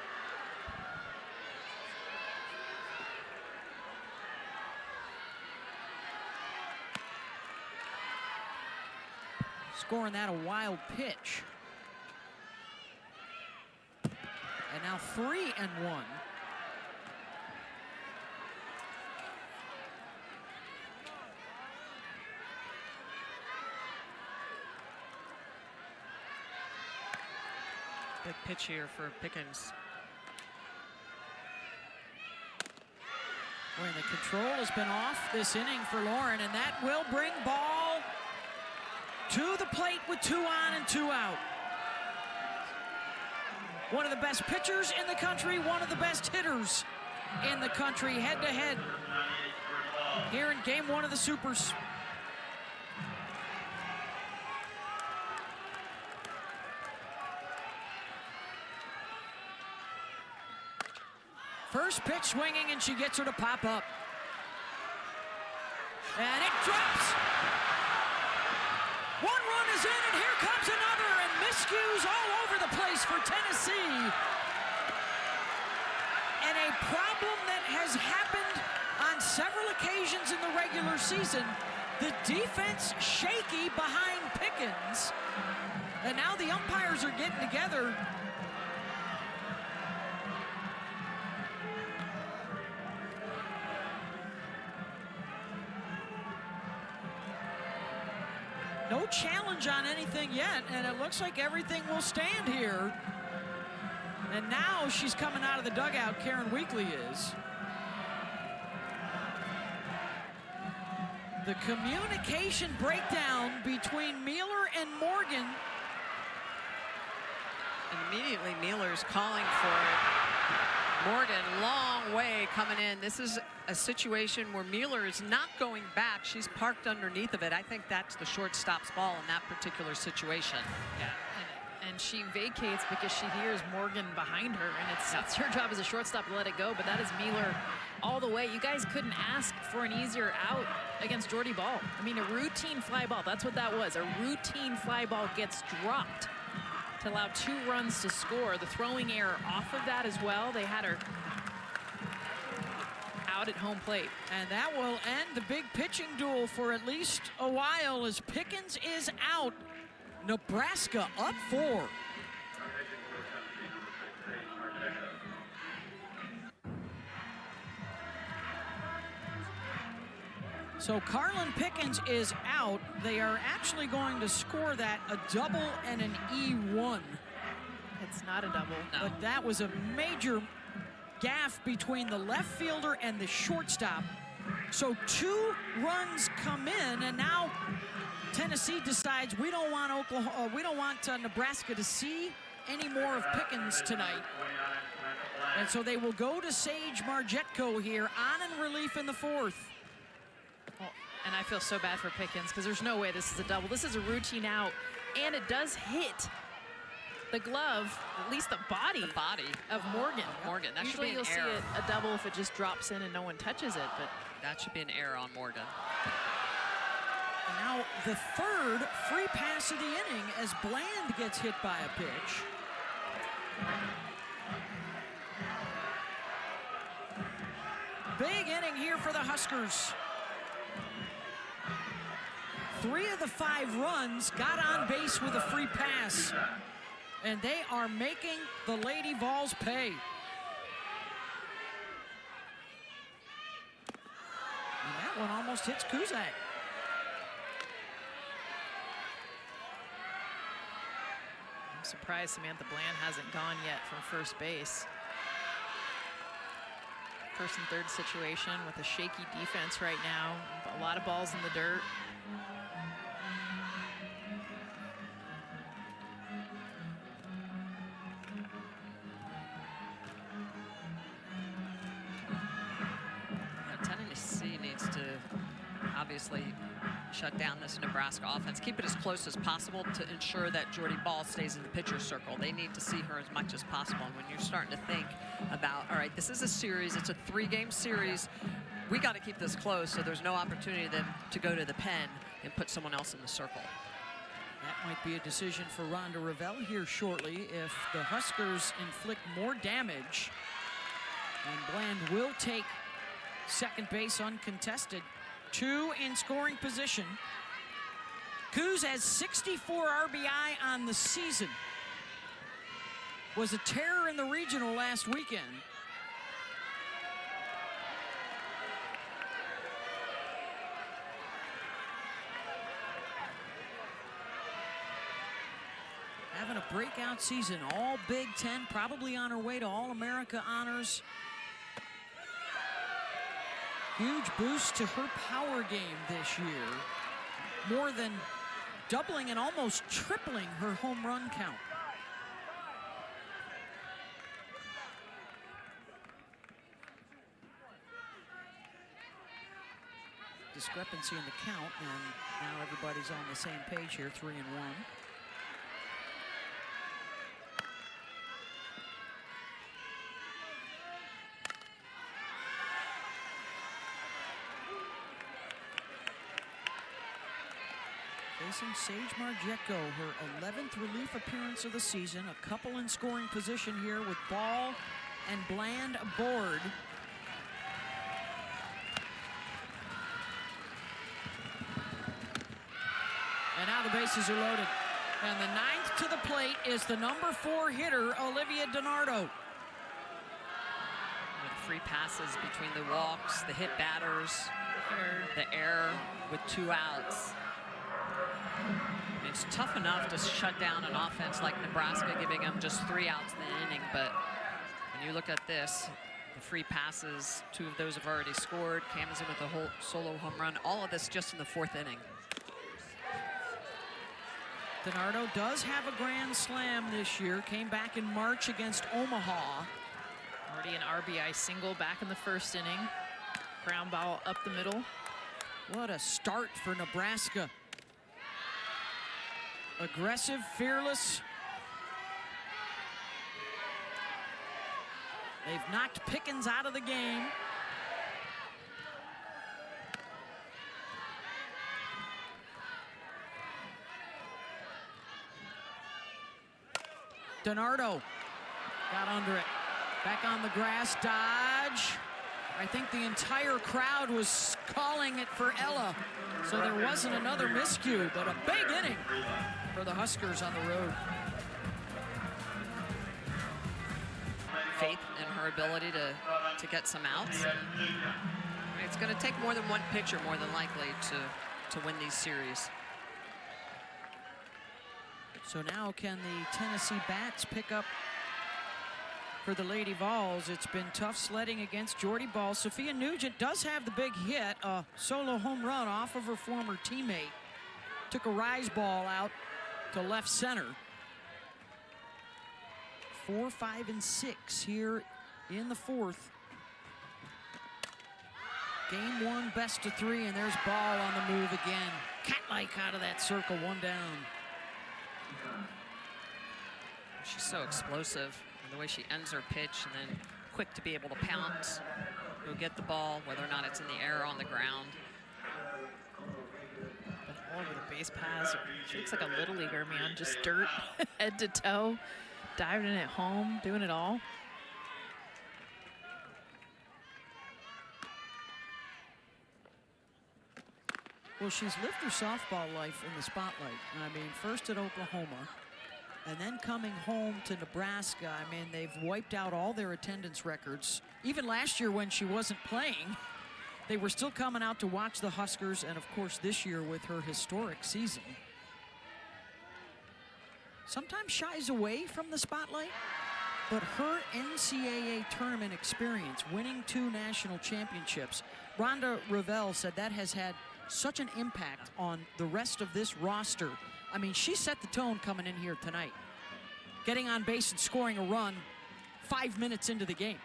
Scoring that a wild pitch. And now 3-1. Big pitch here for Pickens. Boy, the control has been off this inning for Lauren, and that will bring Ball to the plate with 2 on and 2 out. One of the best pitchers in the country, one of the best hitters in the country, head-to-head here in Game 1 of the Supers. First pitch swinging, and she gets her to pop up. And it drops. 1 run is in, and here comes another, and miscues all over the place for Tennessee. And a problem that has happened on several occasions in the regular season. The defense shaky behind Pickens. And now the umpires are getting together. No challenge on anything yet, and it looks like everything will stand here. And now she's coming out of the dugout, Karen Weekly is. The communication breakdown between Mueller and Morgan. And immediately Mueller's calling for it. Morgan, long way coming in. This is a situation where Mueller is not going back. She's parked underneath of it. I think that's the shortstop's ball in that particular situation. Yeah, and she vacates because she hears Morgan behind her, and it's her job as a shortstop to let it go, but that is Mueller all the way. You guys couldn't ask for an easier out against Jordy Ball. I mean, a routine fly ball, that's what that was. A routine fly ball gets dropped to allow 2 runs to score. The throwing error off of that as well. They had her out at home plate. And that will end the big pitching duel for at least a while as Pickens is out. Nebraska up 4. So Carlin Pickens is out. They are actually going to score that a double and an E1. It's not a double. No. But that was a major gaffe between the left fielder and the shortstop. So 2 runs come in, and now Tennessee decides we don't want Nebraska to see any more of Pickens tonight. And so they will go to Sage Margetko here on in relief in the 4th. Well, and I feel so bad for Pickens because there's no way this is a double. This is a routine out, and it does hit the glove, at least the body of Morgan. That should Usually be an you'll see error. a double if it just drops in and no one touches it, but That should be an error on Morgan. And now the third free pass of the inning as Bland gets hit by a pitch. Big inning here for the Huskers. 3 of the 5 runs got on base with a free pass. And they are making the Lady Vols pay. And that one almost hits Kuzak. I'm surprised Samantha Bland hasn't gone yet from first base. First and third situation with a shaky defense right now. A lot of balls in the dirt. Tennessee needs to obviously shut down this Nebraska offense. Keep it as close as possible to ensure that Jordy Ball stays in the pitcher's circle. They need to see her as much as possible. And when you're starting to think about, all right, this is a series, it's a 3-game series, we got to keep this close so there's no opportunity then to go to the pen and put someone else in the circle. That might be a decision for Rhonda Revelle here shortly if the Huskers inflict more damage. And Bland will take second base uncontested. 2 in scoring position. Kuz has 64 RBI on the season. Was a terror in the regional last weekend. Having a breakout season, all Big Ten, probably on her way to All-America honors. Huge boost to her power game this year. More than doubling and almost tripling her home run count. Discrepancy in the count, and now everybody's on the same page here, 3-1. Facing Sage Margetko, her 11th relief appearance of the season. A couple in scoring position here with Ball and Bland aboard. And now the bases are loaded. And the 9th to the plate is the number 4 hitter, Olivia DiNardo. With free passes between the walks, the hit batters, the error with 2 outs. It's tough enough to shut down an offense like Nebraska, giving them just 3 outs in the inning. But when you look at this, the free passes, 2 of those have already scored. Cam is in with a whole solo home run. All of this just in the 4th inning. DiNardo does have a grand slam this year. Came back in March against Omaha. Already an RBI single back in the first inning. Ground ball up the middle. What a start for Nebraska. Aggressive, fearless. They've knocked Pickens out of the game. DiNardo got under it. Back on the grass, dodge. I think the entire crowd was calling it for Ella, so there wasn't another miscue, but a big inning for the Huskers on the road. Faith in her ability to get some outs. It's going to take more than one pitcher, more than likely, to win these series. So now can the Tennessee Bats pick up for the Lady Vols? It's been tough sledding against Jordy Ball. Sophia Nugent does have the big hit, a solo home run off of her former teammate. Took a rise ball out to left center. 4, 5, and 6 here in the 4th. Game 1, best of 3, and there's Ball on the move again. Cat-like out of that circle, 1 down. She's so explosive. And the way she ends her pitch and then quick to be able to pounce, go get the ball, whether or not it's in the air or on the ground. But all over the base pass. She looks like a little leaguer, man. Just dirt, head to toe, diving in at home, doing it all. Well, she's lived her softball life in the spotlight. I mean, first at Oklahoma, and then coming home to Nebraska. I mean, they've wiped out all their attendance records. Even last year when she wasn't playing, they were still coming out to watch the Huskers, and of course this year with her historic season. Sometimes shies away from the spotlight, but her NCAA tournament experience, winning 2 national championships, Rhonda Revelle said that has had such an impact on the rest of this roster. I mean, she set the tone coming in here tonight, getting on base and scoring a run 5 minutes into the game.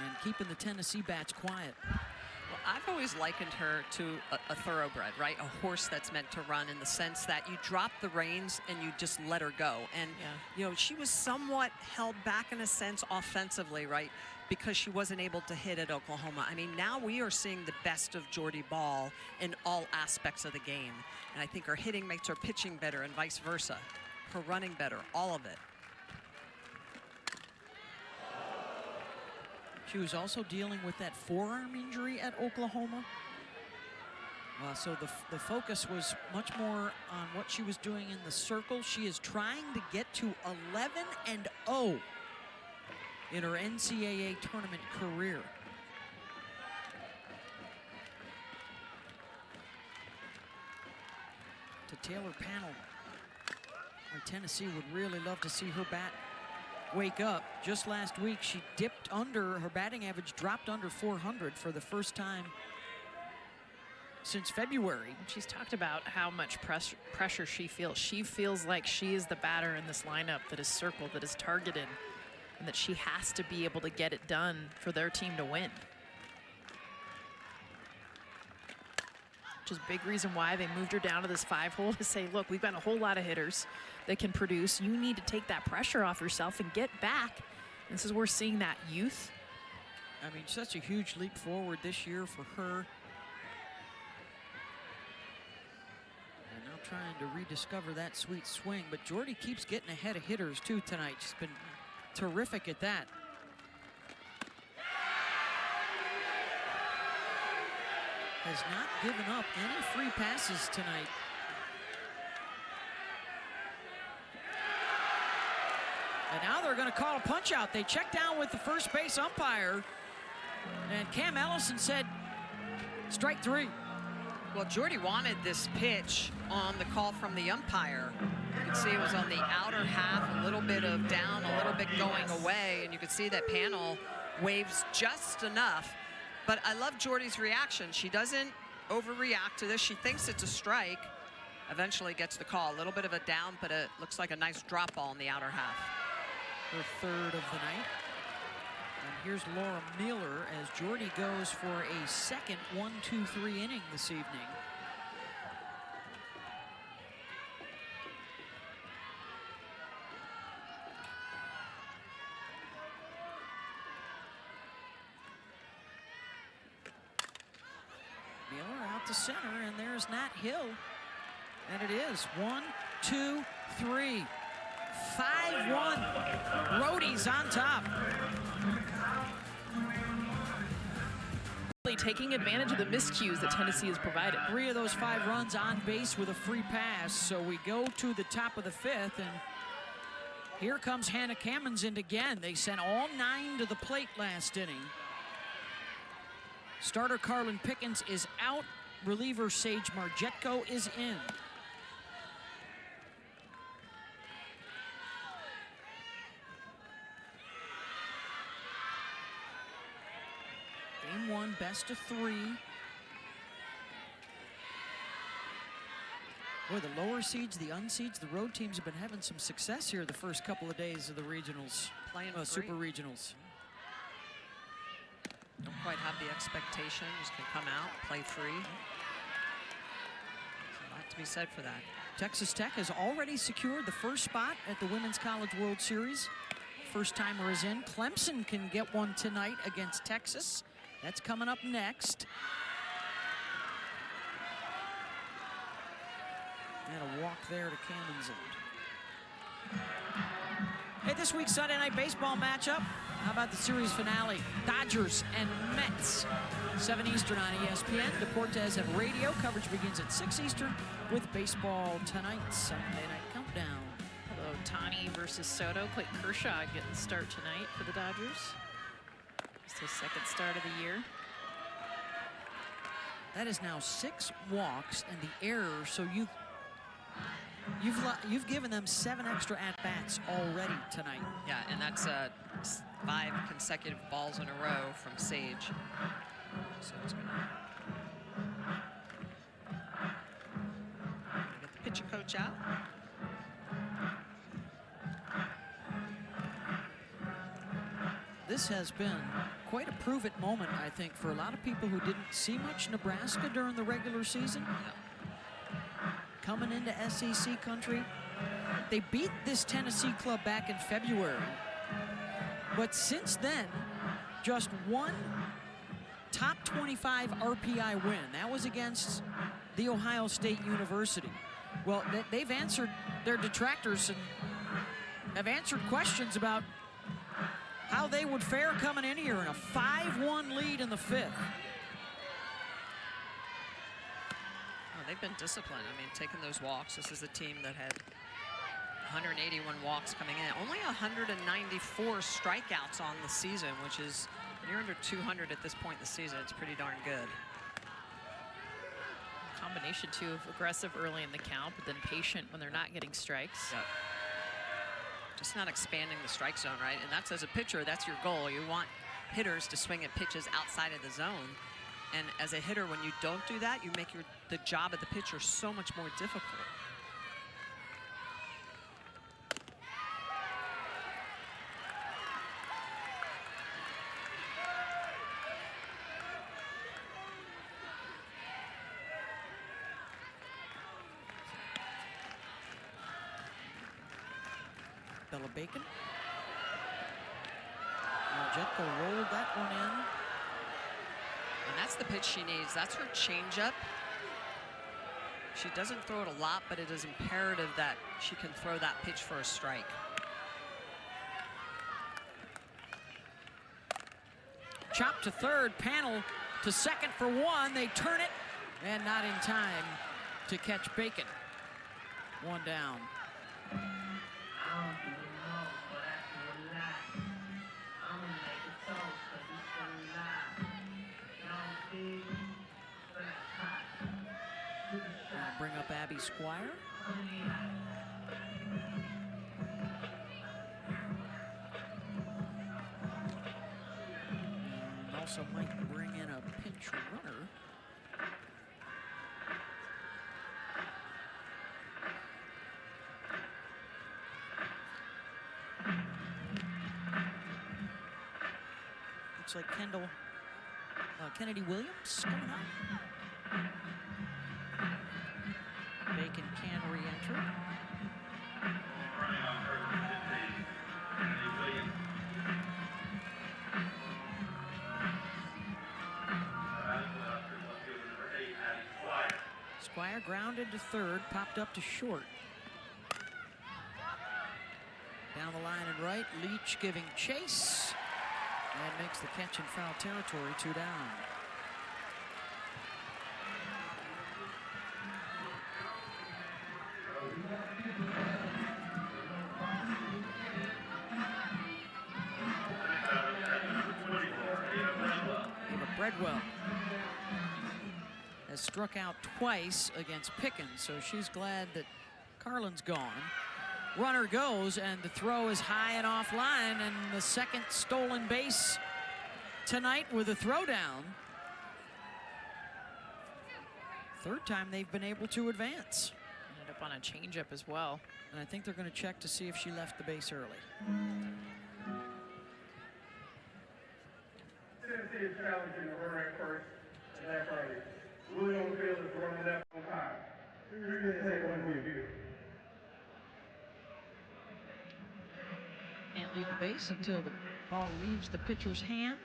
And keeping the Tennessee bats quiet. Well, I've always likened her to a thoroughbred, right? A horse that's meant to run, in the sense that you drop the reins and you just let her go. And, you know, she was somewhat held back in a sense offensively, right? Because she wasn't able to hit at Oklahoma. I mean, now we are seeing the best of Jordy Bahl in all aspects of the game. And I think her hitting makes her pitching better and vice versa. Her running better, all of it. She was also dealing with that forearm injury at Oklahoma. So the focus was much more on what she was doing in the circle. She is trying to get to 11-0 in her NCAA tournament career. To Taylor Panel. Tennessee would really love to see her bat wake up. Just last week, she dipped under, her batting average dropped under 400 for the first time since February. She's talked about how much pressure she feels. She feels like she is the batter in this lineup that is circled, that is targeted, and that she has to be able to get it done for their team to win. Which is a big reason why they moved her down to this 5-hole, to say, look, we've got a whole lot of hitters that can produce. You need to take that pressure off yourself and get back. And this is where we're seeing that youth. I mean, such a huge leap forward this year for her. And now trying to rediscover that sweet swing. But Jordy keeps getting ahead of hitters, too, tonight. She's been terrific at that. Has not given up any free passes tonight. And now they're going to call a punch out. They checked down with the first base umpire, and Cam Ellison said strike 3. Well, Jordy wanted this pitch on the call from the umpire. You can see it was on the outer half, a little bit of down, a little bit going away, and you can see that Panel waves just enough. But I love Jordy's reaction. She doesn't overreact to this. She thinks it's a strike. Eventually gets the call. A little bit of a down, but it looks like a nice drop ball in the outer half. Her third of the night. And here's Laura Miller as Jordy goes for a second 1-2-3 inning this evening. Miller out to center, and there's Nat Hill. And it is 1-2-3. 5-1. Roadies on top. Taking advantage of the miscues that Tennessee has provided. 3 of those 5 runs on base with a free pass. So we go to the top of the 5th, and here comes Hannah Cammons again. They sent all 9 to the plate last inning. Starter Carlin Pickens is out. Reliever Sage Margetko is in. Game 1, best of 3. Boy, the lower seeds, the unseeds, the road teams have been having some success here the first couple of days of the regionals, super regionals. Don't quite have the expectation, just can come out, play free. So that to be said for that. Texas Tech has already secured the first spot at the Women's College World Series. First timer is in. Clemson can get one tonight against Texas. That's coming up next. And a walk there to Cannon's end. Hey, this week's Sunday Night Baseball matchup. How about the series finale? Dodgers and Mets. 7 Eastern on ESPN. Deportes have radio. Coverage begins at 6 Eastern with baseball tonight. Sunday Night Countdown. Hello, Tani versus Soto. Clayton Kershaw getting the start tonight for the Dodgers. It's his second start of the year. That is now 6 walks and the error. So you've given them 7 extra at-bats already tonight. Yeah, and that's 5 consecutive balls in a row from Sage. So it's gonna get the pitching coach out. This has been quite a prove-it moment, I think, for a lot of people who didn't see much Nebraska during the regular season. Coming into SEC country. They beat this Tennessee club back in February. But since then, just one top 25 RPI win. That was against the Ohio State University. Well, they've answered their detractors and have answered questions about how they would fare coming in here in a 5-1 lead in the 5th. Oh, they've been disciplined. I mean, taking those walks. This is a team that had 181 walks coming in. Only 194 strikeouts on the season, which is near under 200 at this point in the season. It's pretty darn good. Combination, too, of aggressive early in the count, but then patient when they're not getting strikes. Yep. Just not expanding the strike zone, right? And that's, as a pitcher, that's your goal. You want hitters to swing at pitches outside of the zone. And as a hitter, when you don't do that, you make the job of the pitcher so much more difficult. Bella Bacon. Jetko rolled that one in. And that's the pitch she needs. That's her changeup. She doesn't throw it a lot, but it is imperative that she can throw that pitch for a strike. Chop to third, Panel to second for 1. They turn it, and not in time to catch Bacon. 1 down. Bring up Abby Squire. And also might bring in a pinch runner. Looks like Kennedy Williams coming up. Bacon can re-enter. Squire grounded to third, popped up to short. Down the line and right, Leach giving chase. And makes the catch in foul territory, 2 down. Bredwell has struck out twice against Pickens, so she's glad that Carlin's gone. Runner goes, and the throw is high and offline, and the second stolen base tonight with a throwdown. Third time they've been able to advance. Ended up on a changeup as well. And I think they're going to check to see if she left the base early. Tennessee is challenging the runner at first and left early. Willie on the field is running left on time. base until the ball leaves the pitcher's hand.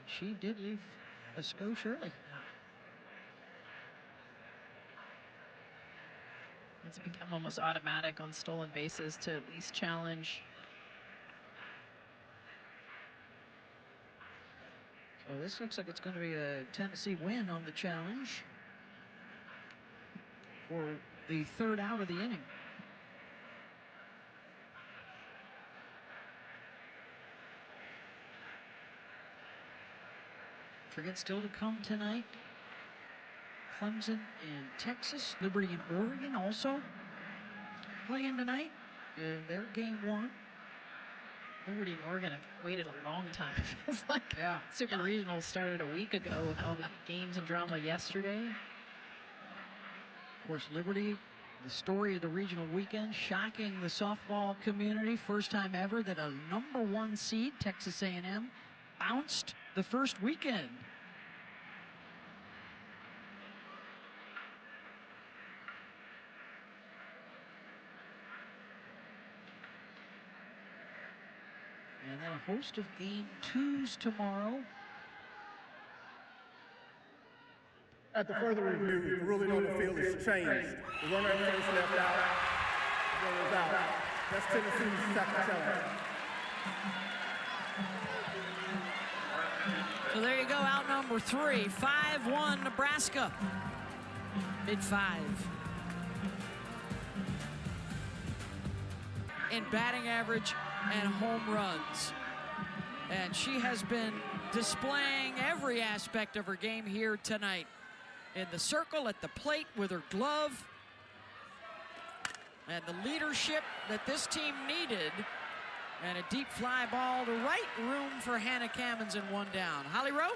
She did leave a skosh early. It's become almost automatic on stolen bases to at least challenge. So this looks like it's going to be a Tennessee win on the challenge for the third out of the inning. Forget still to come tonight. Clemson and Texas, Liberty and Oregon also playing tonight. Their game 1. Liberty and Oregon have waited a long time. It's like Super Regionals started a week ago with all the games and drama yesterday. Of course, Liberty, the story of the regional weekend, shocking the softball community. First time ever that a #1 seed, Texas A&M, bounced the first weekend. And then a host of game 2s tomorrow. At the further review, the ruling on the field has changed. The runner at first left out, runner's out. That's Tennessee's Sacatelli. So there you go, out number 3, 5-1 Nebraska. Mid-5. In batting average and home runs. And she has been displaying every aspect of her game here tonight. In the circle, at the plate, with her glove. And the leadership that this team needed. And a deep fly ball to right room for Hannah Cammons and 1 down. Holly Rowe?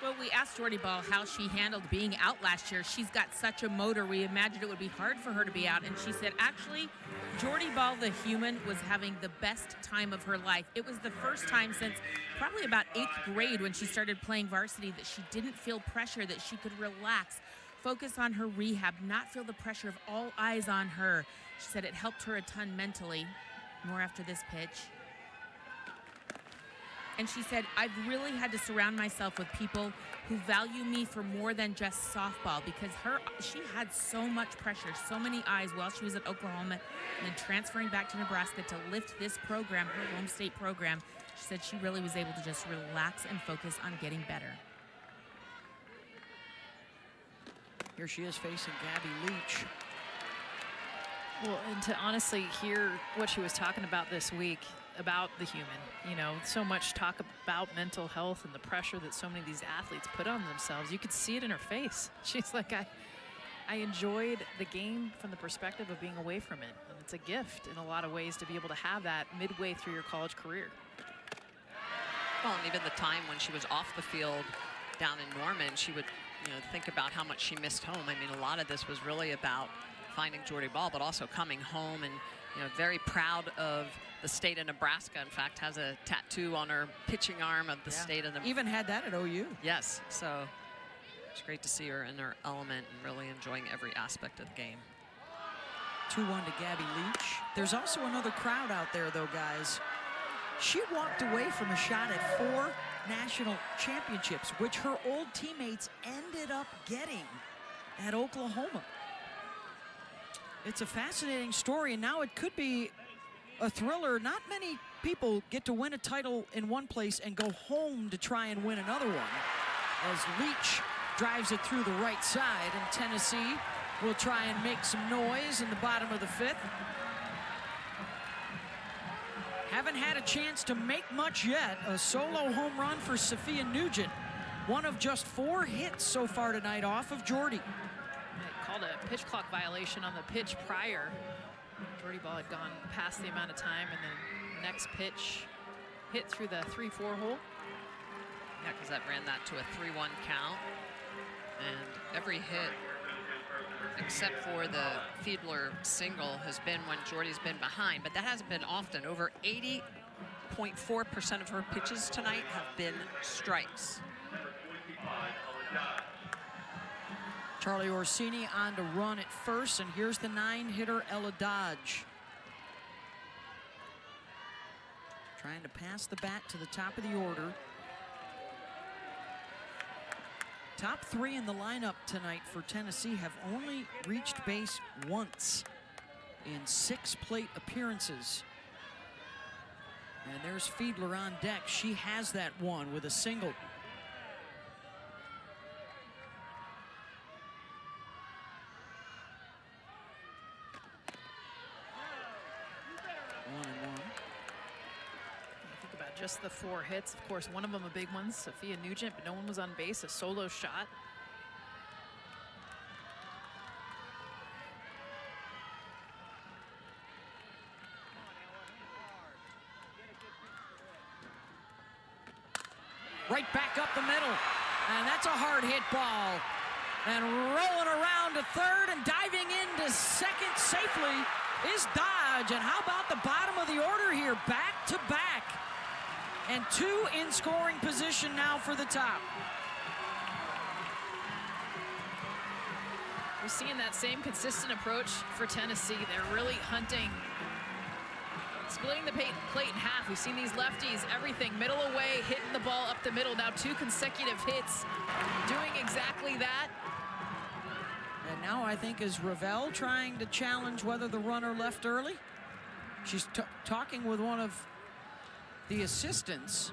Well, we asked Jordy Ball how she handled being out last year. She's got such a motor. We imagined it would be hard for her to be out. And she said, actually, Jordy Ball, the human, was having the best time of her life. It was the first time since probably about 8th grade when she started playing varsity that she didn't feel pressure, that she could relax, focus on her rehab, not feel the pressure of all eyes on her. She said it helped her a ton mentally. More after this pitch. And she said, I've really had to surround myself with people who value me for more than just softball, because she had so much pressure, so many eyes while she was at Oklahoma, and then transferring back to Nebraska to lift this program, her home state program. She said she really was able to just relax and focus on getting better. Here she is facing Gabby Leach. Well, and to honestly hear what she was talking about this week, about the human, you know, so much talk about mental health and the pressure that so many of these athletes put on themselves. You could see it in her face. She's like, I enjoyed the game from the perspective of being away from it. And it's a gift in a lot of ways to be able to have that midway through your college career. Well, and even the time when she was off the field down in Norman, she would, think about how much she missed home. I mean, a lot of this was really about finding Jordy Ball, but also coming home and, very proud of the state of Nebraska. In fact, has a tattoo on her pitching arm of the state of Nebraska. Even had that at OU. Yes, so it's great to see her in her element and really enjoying every aspect of the game. 2-1 to Gabby Leach. There's also another crowd out there, though, guys. She walked away from a shot at 4 national championships, which her old teammates ended up getting at Oklahoma. It's a fascinating story, and now it could be a thriller. Not many people get to win a title in one place and go home to try and win another one. As Leach drives it through the right side, and Tennessee will try and make some noise in the bottom of the 5th. Haven't had a chance to make much yet. A solo home run for Sophia Nugent. One of just 4 hits so far tonight off of Jordy. Called a pitch clock violation on the pitch prior. Jordy Ball had gone past the amount of time, and then next pitch hit through the 3-4 hole. Yeah, because that ran that to a 3-1 count. And every hit, except for the Fiedler single, has been when Jordy's been behind, but that hasn't been often. Over 80.4% of her pitches tonight have been strikes. Charlie Orsini on to run at first, and here's the 9-hitter Ella Dodge. Trying to pass the bat to the top of the order. Top 3 in the lineup tonight for Tennessee have only reached base once in 6 plate appearances. And there's Fiedler on deck. She has that one with a single. 1-1. Think about just the 4 hits. Of course, one of them a big one, Sophia Nugent, but no one was on base, a solo shot. Right back up the middle, and that's a hard hit ball. And rolling around to third and diving into second safely is Dodge. And how about the bottom of the order here, back to back. And 2 in scoring position now for the top. We're seeing that same consistent approach for Tennessee. They're really hunting, splitting the plate in half. We've seen these lefties, everything, middle away, hitting the ball up the middle. Now 2 consecutive hits, doing exactly that. And now I think is Ravel trying to challenge whether the runner left early. She's talking with one of the assistants.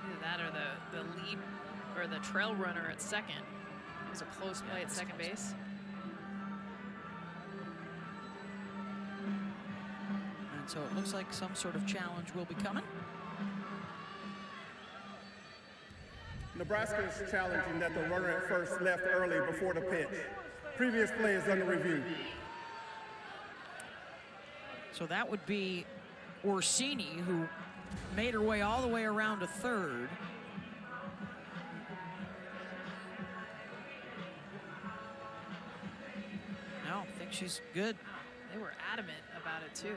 Either that or the lead or the trail runner at second. It was a close play at second base. And so it looks like some sort of challenge will be coming. Nebraska is challenging that the runner at first left early before the pitch. Previous play is under review. So that would be Orsini, who made her way all the way around to third. No, I think she's good. They were adamant about it too.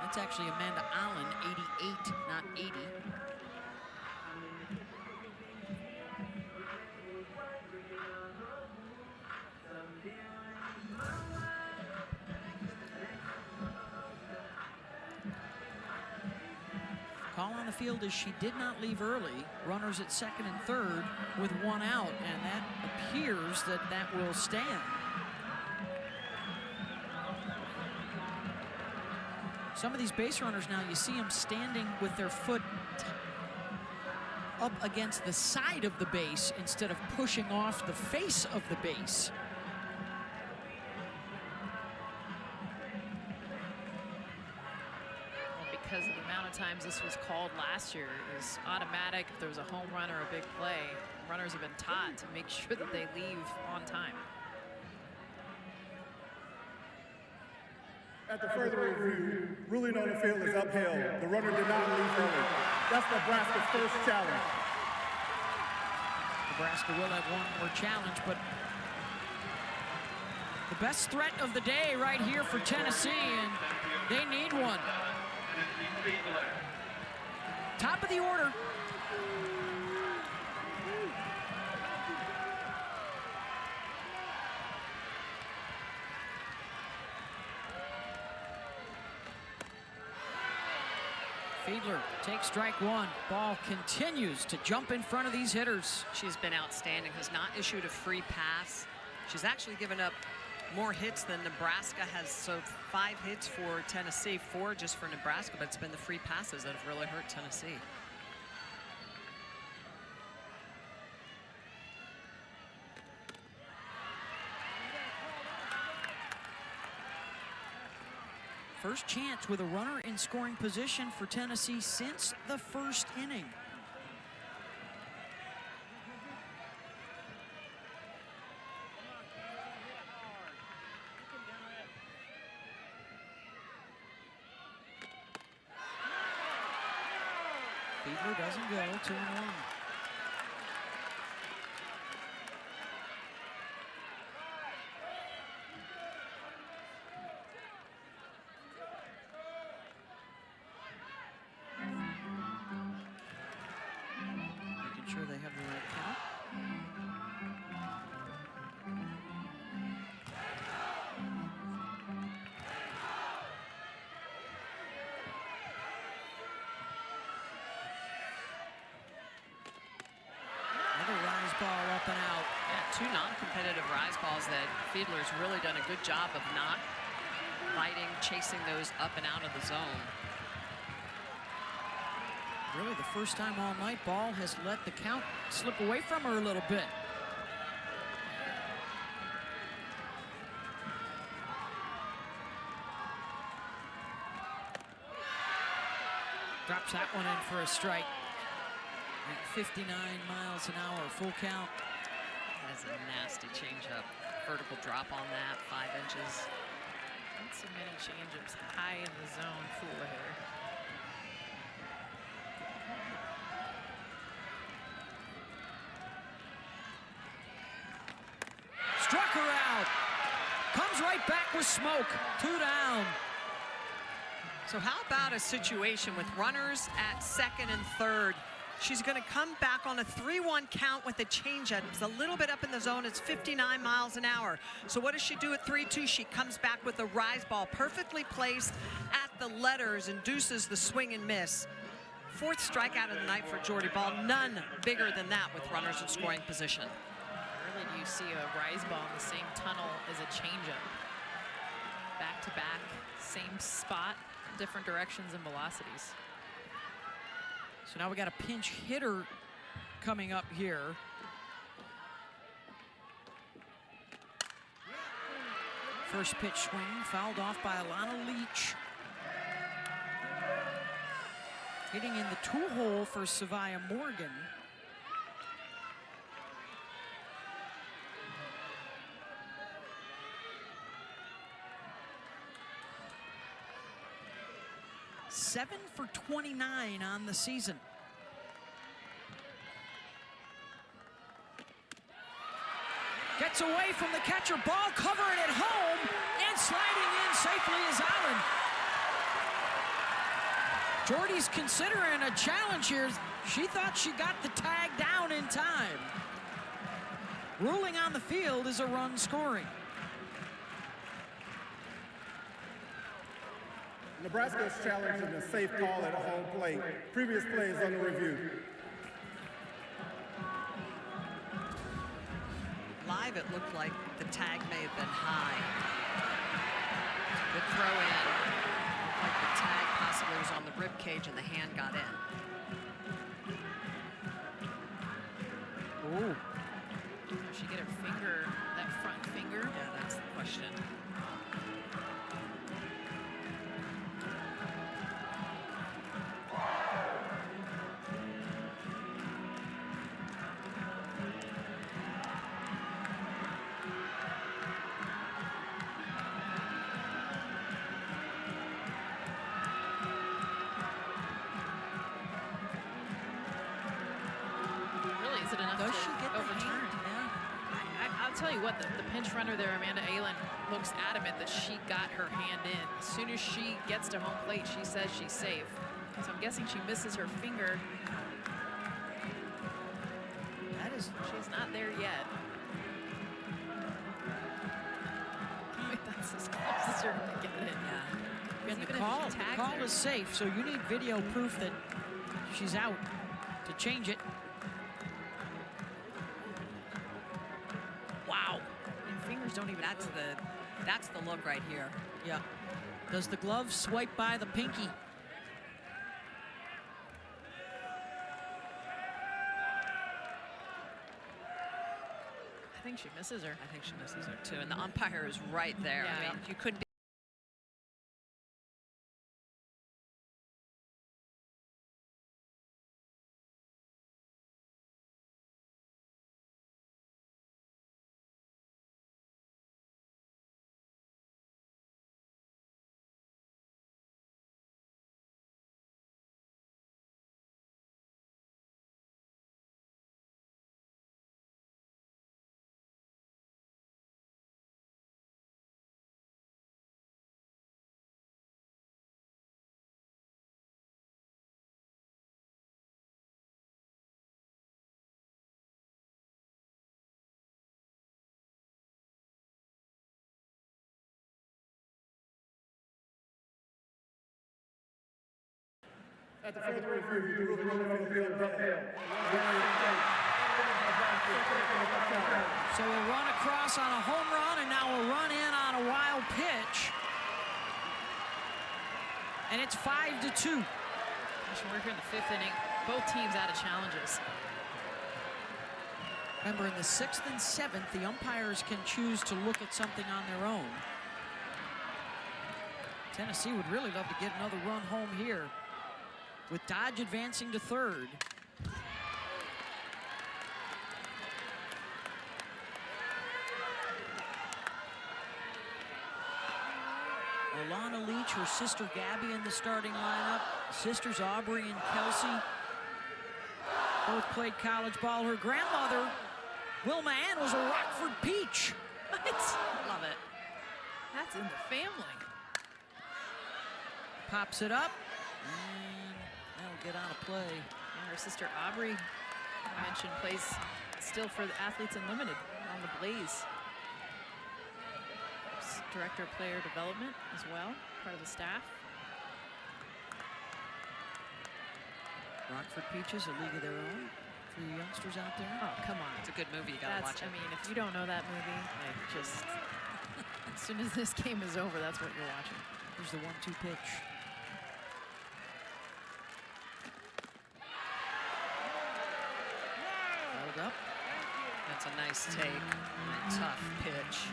That's actually Amanda Allen, 88, not 80. Call on the field is she did not leave early. Runners at second and third with 1 out, and that appears that that will stand. Some of these base runners now, you see them standing with their foot up against the side of the base instead of pushing off the face of the base. Well, because of the amount of times this was called last year, it was automatic. If there was a home run or a big play, runners have been taught to make sure that they leave on time. At the further review, ruling on the field is upheld. The runner did not leave early. That's Nebraska's first challenge. Nebraska will have one more challenge, but the best threat of the day right here for Tennessee, and they need one. Top of the order. Fiedler takes strike 1. Ball continues to jump in front of these hitters. She's been outstanding, has not issued a free pass. She's actually given up more hits than Nebraska has, so 5 hits for Tennessee, 4 just for Nebraska, but it's been the free passes that have really hurt Tennessee. First chance with a runner in scoring position for Tennessee since the first inning. Fiedler doesn't go, 2-1. two non-competitive rise balls that Fiedler's really done a good job of not biting, chasing those up and out of the zone. Really the first time all night, Ball has let the count slip away from her a little bit. Drops that one in for a strike. At 59 miles an hour, full count. That is a nasty changeup. Vertical drop on that, 5 inches. Not so many changeups high in the zone for her. Struck her out. Comes right back with smoke. 2 down. So how about a situation with runners at second and third? She's going to come back on a 3-1 count with a changeup. It's a little bit up in the zone. It's 59 miles an hour. So what does she do at 3-2? She comes back with a rise ball, perfectly placed at the letters, induces the swing and miss. 4th strikeout of the night for Jordy Ball. None bigger than that with runners in scoring position. Rarely do you see a rise ball in the same tunnel as a changeup. Back to back, same spot, different directions and velocities. So now we got a pinch hitter coming up here. First pitch swing fouled off by Alana Leach. Hitting in the 2-hole for Savia Morgan. Seven for 29 on the season. Gets away from the catcher, ball covering it home, and sliding in safely is Allen. Jordy's considering a challenge here. She thought she got the tag down in time. Ruling on the field is a run scoring. Nebraska is challenging a safe call at home plate. Previous plays under review. Live, it looked like the tag may have been high. Good throw in. Looked like the tag possibly was on the rib cage and the hand got in. Ooh. Does she get her finger, that front finger? Yeah, that's the question. Is it enough Does to she get the overturn? hand? Yeah. I'll tell you what, the pinch runner there, Amanda Aylen, looks adamant that she got her hand in. As soon as she gets to home plate, she says she's safe. So I'm guessing she misses her finger. She's not there yet. That's as close as you're gonna get it. Yeah. And the Even if call, she tags her. is safe, so you need video proof that she's out to change it. Wow. And fingers don't even That's the look right here. Yeah. Does the glove swipe by the pinky? I think she misses her. I think she misses her too. And the umpire is right there. Yeah. I mean, you couldn't be At the further review, the ruling on the field, So we'll run across on a home run, and now we'll run in on a wild pitch. And it's 5-2. Gosh, we're here in the 5th inning. Both teams out of challenges. Remember, in the 6th and 7th, the umpires can choose to look at something on their own. Tennessee would really love to get another run home here, with Dodge advancing to 3rd. Alana Leach, her sister Gabby in the starting lineup. Sisters Aubrey and Kelsey both played college ball. Her grandmother, Wilma Ann, was a Rockford Peach. What? Love it. That's in the family. Pops it up, and that'll get out of play. And her sister Aubrey, I mentioned, plays still for the Athletes Unlimited on the Blaze. Director of Player Development as well, part of the staff. Rockford Peaches, a league of their own for you youngsters out there. Oh, come on. It's a good movie. You gotta watch it. I mean, if you don't know that movie, like, just as soon as this game is over, that's what you're watching. Here's the 1-2 pitch. Held up. That's a nice take. A tough pitch.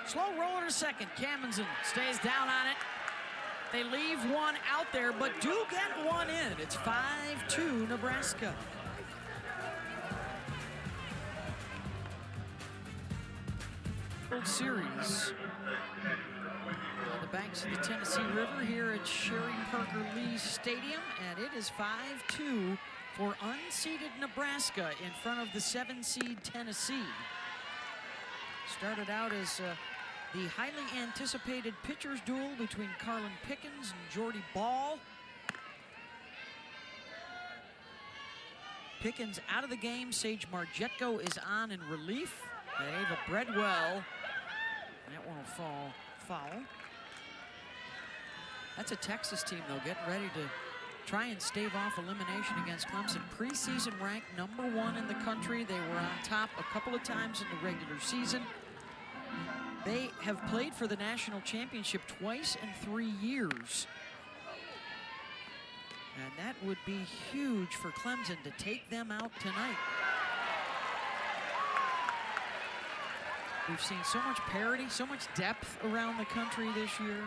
Slow roller to second. Cammonson stays down on it. They leave one out there, but do get one in. It's 5-2 Nebraska. World Series on the banks of the Tennessee River here at Sherry Parker Lee Stadium, and it is 5-2 for unseeded Nebraska in front of the 7-seed Tennessee. Started out as the highly anticipated pitchers duel between Carlin Pickens and Jordy Ball. Pickens out of the game. Sage Margetko is on in relief. And Ava Breadwell, that one will fall foul. That's a Texas team, though, getting ready to try and stave off elimination against Clemson. Preseason ranked #1 in the country. They were on top a couple of times in the regular season. They have played for the national championship twice in 3 years. And that would be huge for Clemson to take them out tonight. We've seen so much parity, so much depth around the country this year.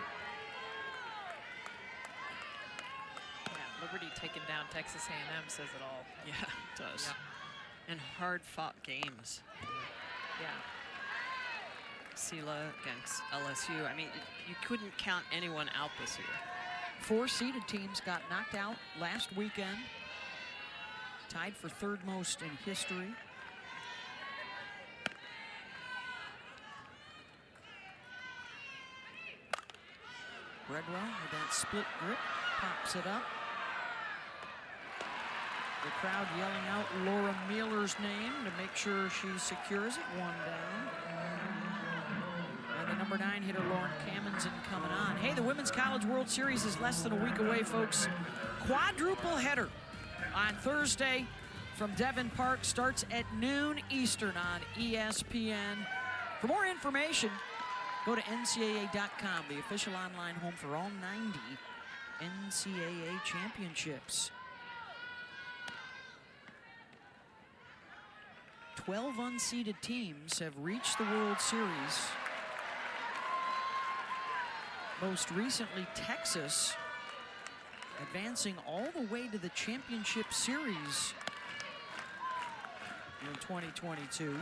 Yeah, Liberty taking down Texas A&M says it all. Yeah, it does. Yeah. And hard-fought games. Yeah. Sela against LSU. I mean, you couldn't count anyone out this year. 4 seeded teams got knocked out last weekend. Tied for 3rd most in history. Breadwell with that split grip, pops it up. The crowd yelling out Laura Mueller's name to make sure she secures it. 1 down. And the #9 hitter, Lauren Cammonson, coming on. Hey, the Women's College World Series is less than a week away, folks. Quadruple header on Thursday from Devon Park. Starts at noon Eastern on ESPN. For more information, go to NCAA.com, the official online home for all 90 NCAA championships. 12 unseeded teams have reached the World Series. Most recently, Texas advancing all the way to the championship series in 2022.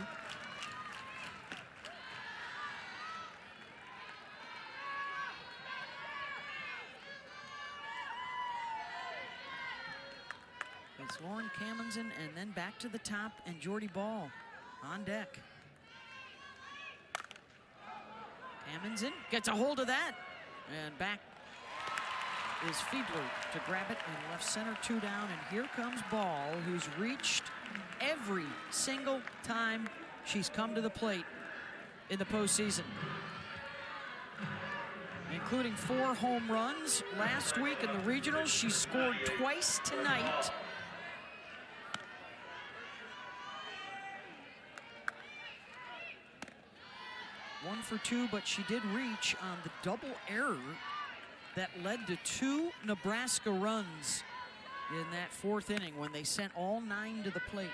It's Lauren Cammonson, and then back to the top, and Jordy Ball on deck. Cammonson gets a hold of that, and back is Fiedler to grab it and left center, 2 down. And here comes Ball, who's reached every single time she's come to the plate in the postseason, including 4 home runs last week in the regionals. She scored twice tonight. One for 2, but she did reach on the double error that led to 2 Nebraska runs in that 4th inning when they sent all 9 to the plate.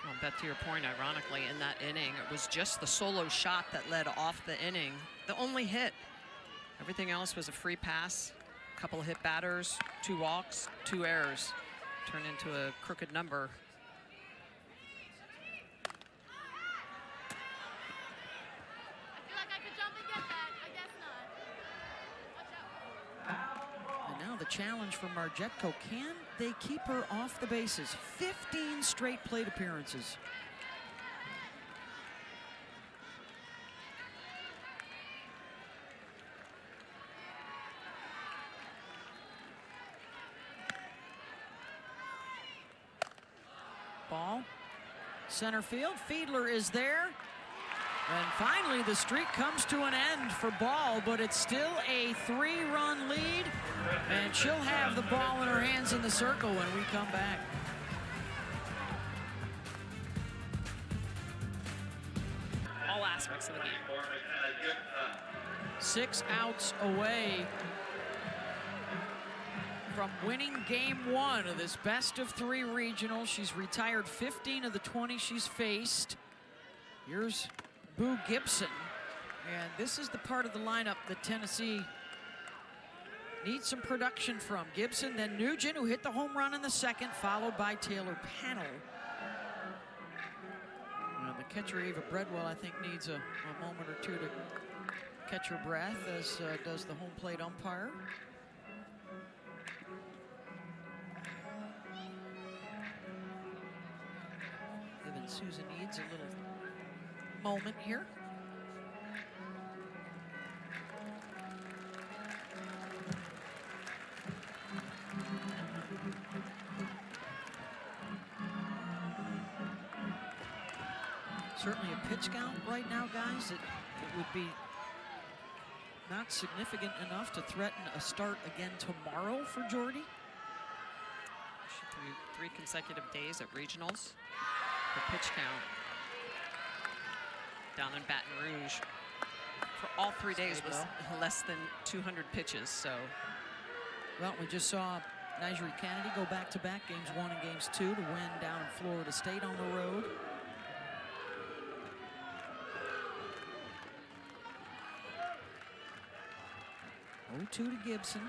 Well, Beth, to your point, ironically, in that inning, it was just the solo shot that led off the inning, the only hit. Everything else was a free pass, a couple of hit batters, 2 walks, 2 errors. Turned into a crooked number. Challenge from Margetko. Can they keep her off the bases? 15 straight plate appearances. Ball, center field. Fiedler is there. And finally, the streak comes to an end for Ball, but it's still a 3-run lead, and she'll have the ball in her hands in the circle when we come back. All aspects of the game. 6 outs away from winning game 1 of this best-of-3 regional. She's retired 15 of the 20 she's faced. Here's Boo Gibson, and this is the part of the lineup that Tennessee needs some production from. Gibson, then Nugent, who hit the home run in the 2nd, followed by Taylor Pannell. The catcher, Ava Breadwell, I think needs a moment or 2 to catch her breath, as does the home plate umpire. Giving Susan Eads a little moment here. Certainly a pitch count right now, guys. It would be not significant enough to threaten a start again tomorrow for Jordy. She threw 3 consecutive days at regionals. Her pitch count down in Baton Rouge for all 3 days was less than 200 pitches. So, well, we just saw Nigeri Kennedy go back-to-back games 1 and games 2 to win down in Florida State on the road. Oh, 2 to Gibson.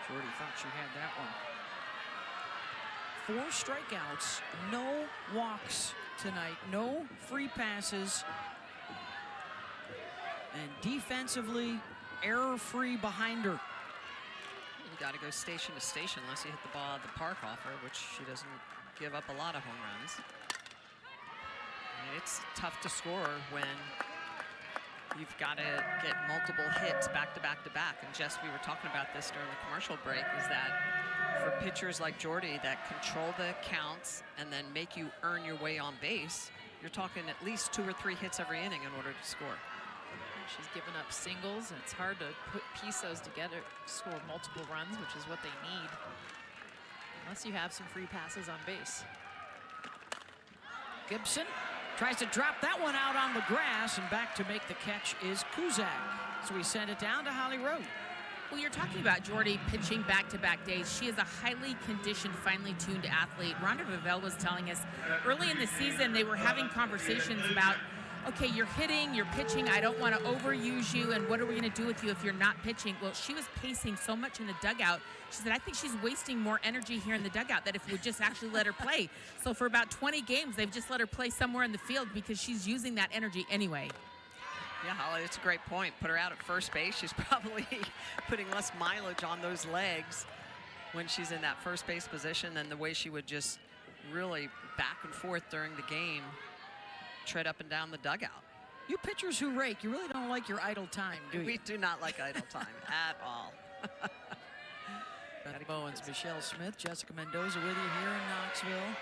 Jordy thought she had that one. 4 strikeouts, no walks tonight, no free passes, and defensively error-free behind her. You got to go station to station unless you hit the ball out of the park off her, which she doesn't give up a lot of home runs. And it's tough to score when you've got to get multiple hits back to back to back. And Jess, we were talking about this during the commercial break, is that for pitchers like Jordy that control the counts and then make you earn your way on base, you're talking at least 2 or 3 hits every inning in order to score. She's given up singles, and it's hard to piece those together, score multiple runs, which is what they need, unless you have some free passes on base. Gibson tries to drop that one out on the grass, and back to make the catch is Kuzak. So we send it down to Holly Rowe. Well, you're talking about Jordy pitching back-to-back days. She is a highly conditioned, finely tuned athlete. Rhonda Vavell was telling us early in the season they were having conversations about, okay, you're hitting, you're pitching, I don't want to overuse you, and what are we going to do with you if you're not pitching? Well, she was pacing so much in the dugout. She said, I think she's wasting more energy here in the dugout than if we just actually let her play. So for about 20 games, they've just let her play somewhere in the field because she's using that energy anyway. Yeah, Holly, it's a great point. Put her out at first base. She's probably putting less mileage on those legs when she's in that first base position than the way she would just really back and forth during the game. tread up and down the dugout. You pitchers who rake, you really don't like your idle time, do you? We do not like idle time at all. Beth Bowens, Michelle Smith, Jessica Mendoza with you here in Knoxville.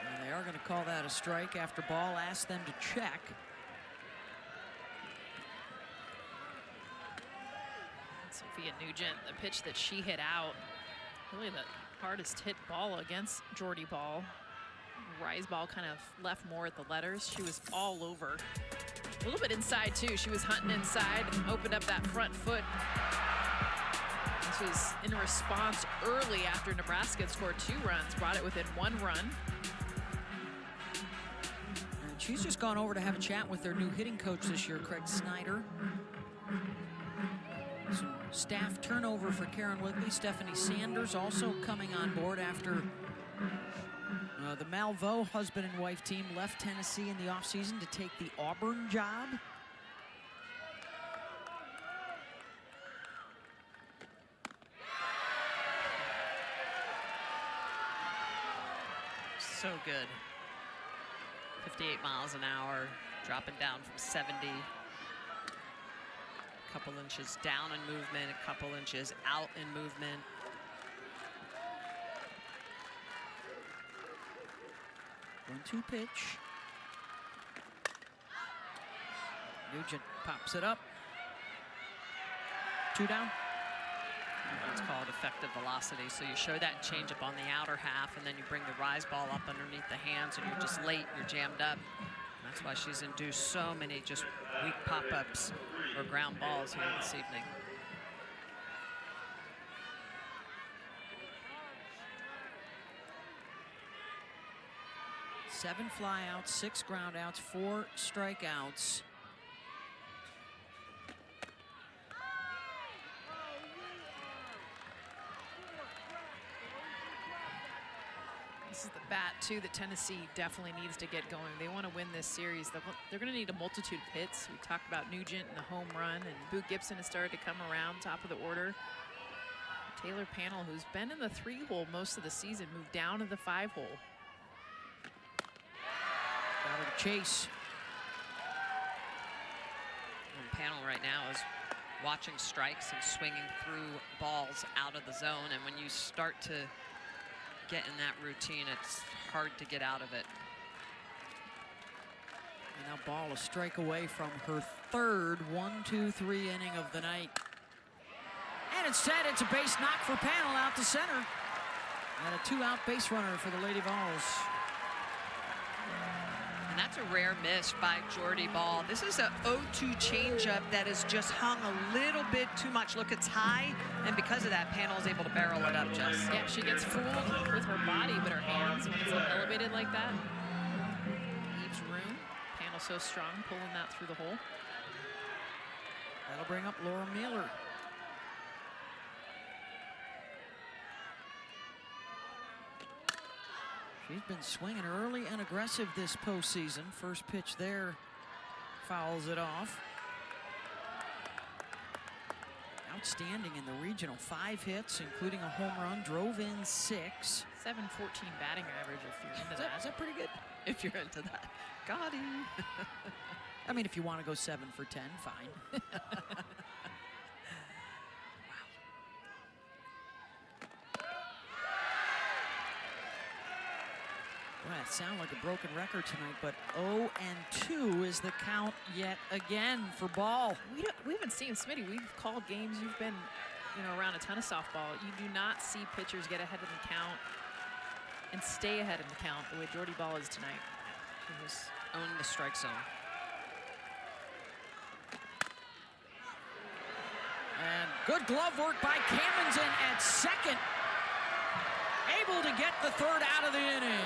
And they are going to call that a strike after Ball asked them to check. Sophia Nugent, the pitch that she hit out, really the hardest hit ball against Jordy Ball. Rise Ball kind of left more at the letters. She was all over. A little bit inside too. She was hunting inside, opened up that front foot. This was in response early after Nebraska had scored 2 runs, brought it within 1 run. And she's just gone over to have a chat with their new hitting coach this year, Craig Snyder. Some staff turnover for Karen Whitley. Stephanie Sanders also coming on board after the Malveaux husband and wife team left Tennessee in the offseason to take the Auburn job. So good. 58 miles an hour, dropping down from 70. A couple inches down in movement, a couple inches out in movement. One-two pitch. Nugent pops it up. 2 down. It's called effective velocity. So you show that change up on the outer half, and then you bring the rise ball up underneath the hands, and you're just late, you're jammed up. And that's why she's induced so many just weak pop-ups or ground balls here this evening. Seven flyouts, 6 groundouts, 4 strikeouts. This is the bat, too, that Tennessee definitely needs to get going. They want to win this series. They're going to need a multitude of hits. We talked about Nugent and the home run, and Boo Gibson has started to come around, top of the order. Taylor Panel, who's been in the 3-hole most of the season, moved down to the 5-hole. Got her to chase. And Panel right now is watching strikes and swinging through balls out of the zone, and when you start to get in that routine, it's hard to get out of it. And now Ball a strike away from her 3rd 1-2-3 inning of the night. And instead, it's a base knock for Panel out to center. And a 2-out base runner for the Lady Vols. And that's a rare miss by Jordy Ball. This is a 0-2 changeup that is just hung a little bit too much. Look, it's high, and because of that, Panel is able to barrel it up, Jess. Yeah, she gets fooled with her body, but her hands, when it's elevated like that, leaves room. Panel so strong, pulling that through the hole. That'll bring up Laura Mueller. She's been swinging early and aggressive this postseason. First pitch there fouls it off. Outstanding in the regional. 5 hits, including a home run. Drove in 6. 7.14 batting average if you're into that. Is that pretty good? If you're into that. Got him. I mean, if you want to go 7 for 10, fine. Well, it sounds like a broken record tonight, but 0-2 is the count yet again for Ball. We haven't seen, Smitty, we've called games, you've been around a ton of softball. You do not see pitchers get ahead of the count and stay ahead of the count the way Jordy Ball is tonight. He was owning the strike zone. And good glove work by Camenzind at second. Able to get the 3rd out of the inning.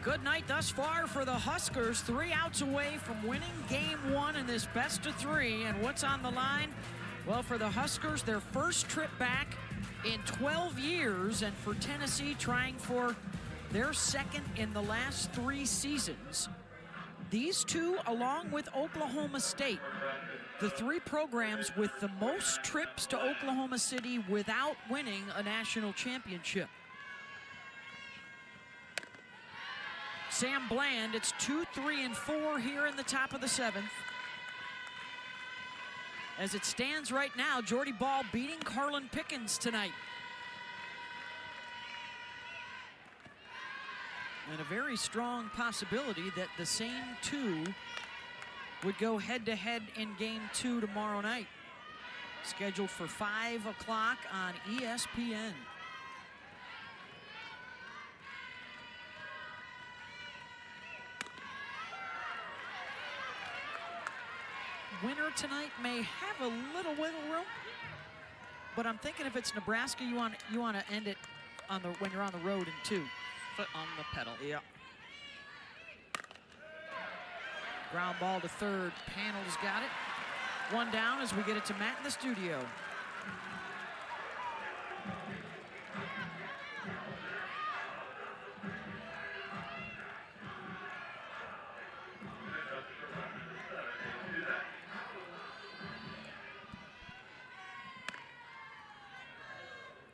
Good night thus far for the Huskers. 3 outs away from winning game 1 in this best of 3. And what's on the line? Well, for the Huskers, their first trip back in 12 years. And for Tennessee, trying for their 2nd in the last 3 seasons. these two, along with Oklahoma State, the 3 programs with the most trips to Oklahoma City without winning a national championship. Sam Bland, it's 2, 3, and 4 here in the top of the 7th. As it stands right now, Jordy Ball beating Carlin Pickens tonight. And a very strong possibility that the same 2 would go head-to-head in game 2 tomorrow night. Scheduled for 5 o'clock on ESPN. Winner tonight may have a little wiggle room, but I'm thinking if it's Nebraska, you want to end it on when you're on the road in 2. Foot on the pedal. Yeah. Ground ball to third. Panel's got it. 1 down as we get it to Matt in the studio.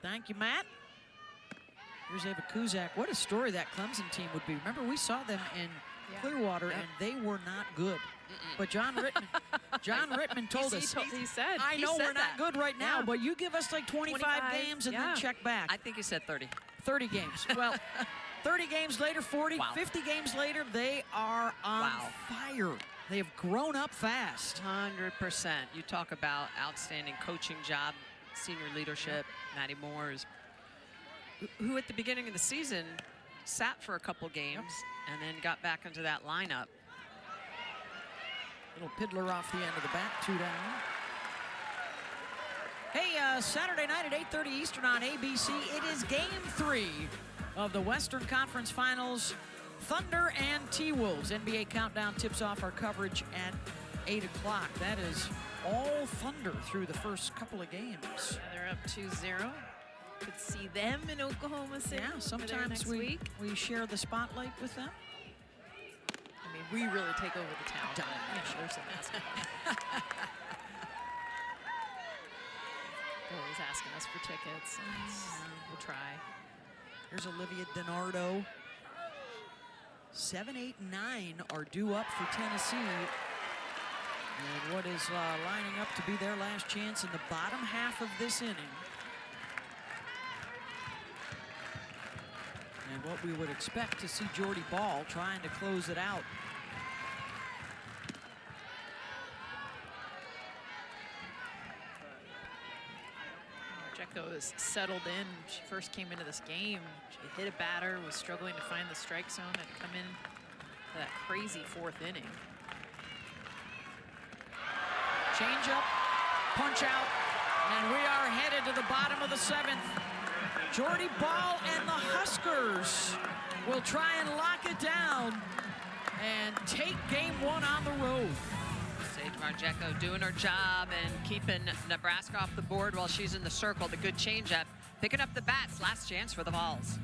Thank you, Matt. Here's Ava Kuzak. What a story that Clemson team would be. Remember, we saw them in Clearwater, and they were not good. But John Rittman told us. He said. I know we're not good right now, but you give us like 25 games and then check back. I think he said 30. 30 games. Well, 30 games later, 40, 50 games later, they are on fire. They have grown up fast. 100%. You talk about outstanding coaching job, senior leadership. Maddie Moore is who at the beginning of the season sat for a couple games and then got back into that lineup. Little piddler off the end of the bat, 2 down. Hey, Saturday night at 8:30 Eastern on ABC, it is game 3 of the Western Conference Finals. Thunder and T-Wolves. NBA Countdown tips off our coverage at 8 o'clock. That is all Thunder through the first couple of games. They're up 2-0. Could see them in Oklahoma City. Yeah, sometimes we share the spotlight with them. I mean, we really take over the town. There's some basketball. They're always asking us for tickets. We'll try. Here's Olivia DiNardo. 7, 8, and 9 are due up for Tennessee. And what is lining up to be their last chance in the bottom half of this inning. And what we would expect to see Jordy Ball trying to close it out. Jekko is settled in. She first came into this game. She hit a batter, was struggling to find the strike zone, had to come in for that crazy 4th inning. Change up, punch out, and we are headed to the bottom of the 7th. Jordy Ball and the Huskers will try and lock it down and take game 1 on the road. Sage Marjeko doing her job and keeping Nebraska off the board while she's in the circle. The good changeup, picking up the bats. Last chance for the Vols.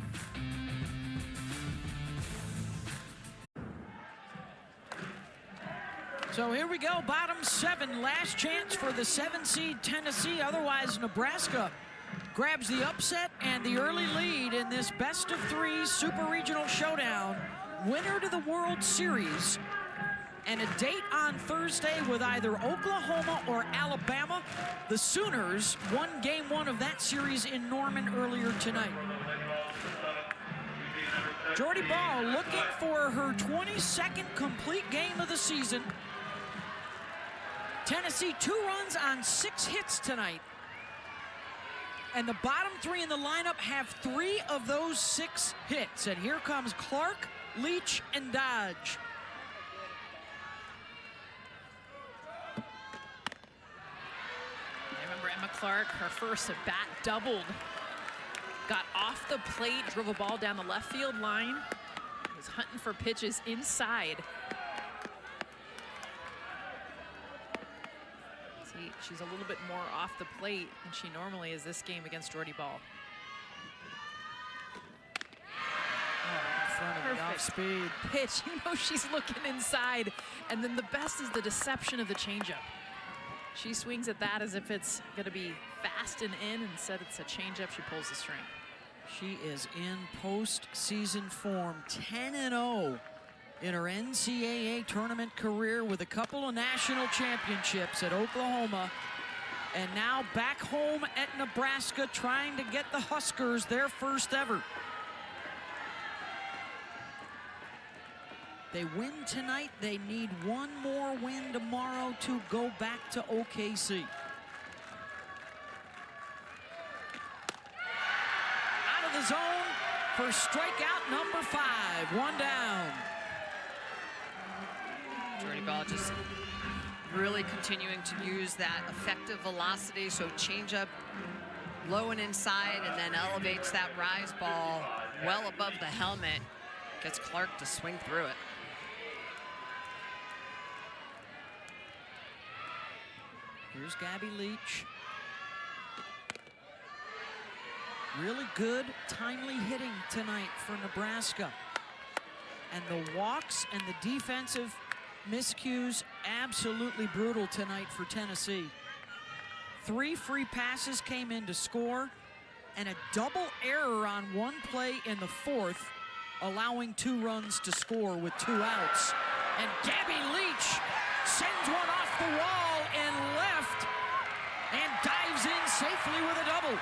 So here we go, bottom 7, last chance for the 7-seed Tennessee. Otherwise, Nebraska grabs the upset and the early lead in this best-of-3 Super Regional Showdown. Winner to the World Series. And a date on Thursday with either Oklahoma or Alabama. The Sooners won game 1 of that series in Norman earlier tonight. Jordy Ball looking for her 22nd complete game of the season. Tennessee 2 runs on 6 hits tonight. And the bottom 3 in the lineup have 3 of those 6 hits. And here comes Clark, Leach, and Dodge. Emma Clark, her first at bat, doubled. Got off the plate, drove a ball down the left field line. Was hunting for pitches inside. See, she's a little bit more off the plate than she normally is this game against Jordy Ball. front of it, off speed. Pitch, you know she's looking inside. And then the best is the deception of the changeup. She swings at that as if it's going to be fast and in. Instead, it's a changeup. She pulls the string. She is in postseason form, 10-0 in her NCAA tournament career with a couple of national championships at Oklahoma. And now back home at Nebraska trying to get the Huskers their first ever. They win tonight. They need one more win tomorrow to go back to OKC. Out of the zone for strikeout number 5. 1 down. Jordy Ball just really continuing to use that effective velocity. So changeup low and inside, and then elevates that rise ball well above the helmet. Gets Clark to swing through it. Here's Gabby Leach. Really good, timely hitting tonight for Nebraska. And the walks and the defensive miscues, absolutely brutal tonight for Tennessee. 3 free passes came in to score, and a double error on one play in the 4th, allowing 2 runs to score with 2 outs. And Gabby Leach sends one off the wall and left, and dives in safely with a double.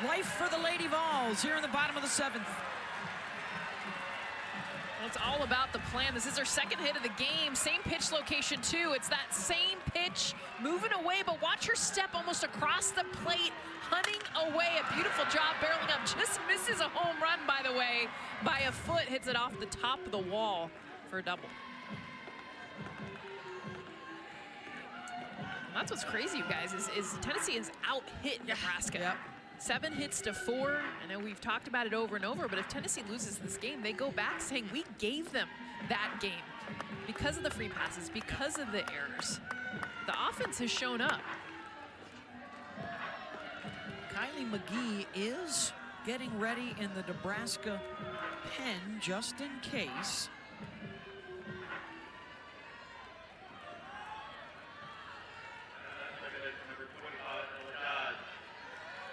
Life for the Lady Vols here in the bottom of the 7th. Well, it's all about the plan. This is her 2nd hit of the game. Same pitch location, too. It's that same pitch, moving away, but watch her step almost across the plate, hunting away. A beautiful job barreling up. Just misses a home run, by the way, by a foot. Hits it off the top of the wall for a double. And that's what's crazy, you guys, is Tennessee has out-hit Nebraska. Yep. 7 hits to 4. I know we've talked about it over and over, but if Tennessee loses this game, they go back saying we gave them that game because of the free passes, because of the errors. The offense has shown up. Kylie McGee is getting ready in the Nebraska pen just in case.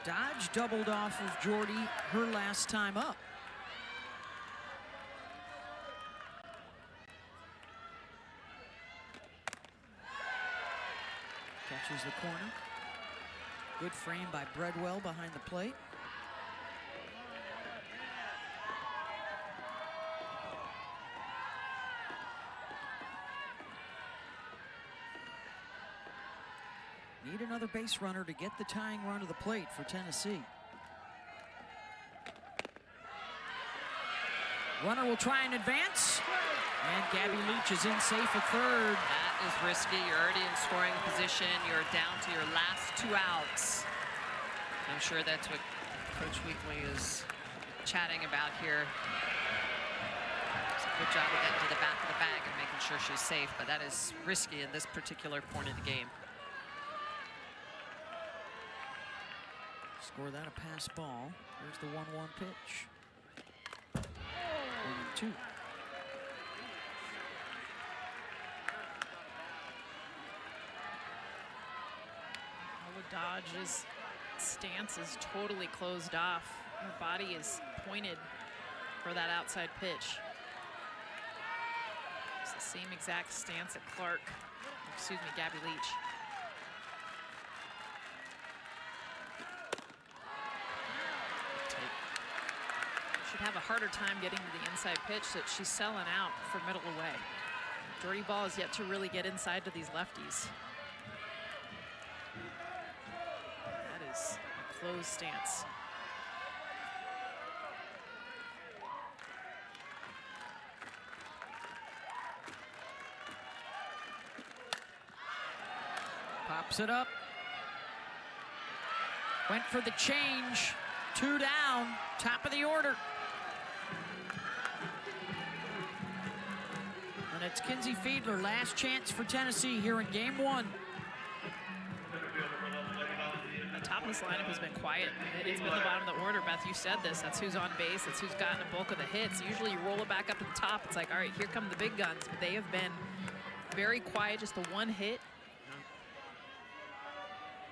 Dodge doubled off of Jordy her last time up. Catches the corner. Good frame by Breadwell behind the plate. Need another base runner to get the tying run to the plate for Tennessee. Runner will try and advance. And Gabby Leach is in safe at 3rd. That is risky. You're already in scoring position. You're down to your last 2 outs. I'm sure that's what Coach Weekly is chatting about here. It's a good job of getting to the back of the bag and making sure she's safe, but that is risky in this particular point of the game. Score that a pass ball. There's the 1-1 pitch. 1-2. Dodge's stance is totally closed off. Her body is pointed for that outside pitch. It's the same exact stance at Clark. Excuse me, Gabby Leach. Should have a harder time getting to the inside pitch that she's selling out for middle away. Jordy Ball has yet to really get inside to these lefties. That is a closed stance. Pops it up. Went for the change. 2 down, top of the order. And it's Kinsey Fiedler, last chance for Tennessee here in game 1. The top of this lineup has been quiet. It's been the bottom of the order. Beth, you said this. That's who's on base. That's who's gotten a bulk of the hits. Usually you roll it back up to the top. It's like, all right, here come the big guns. But they have been very quiet. Just the one hit.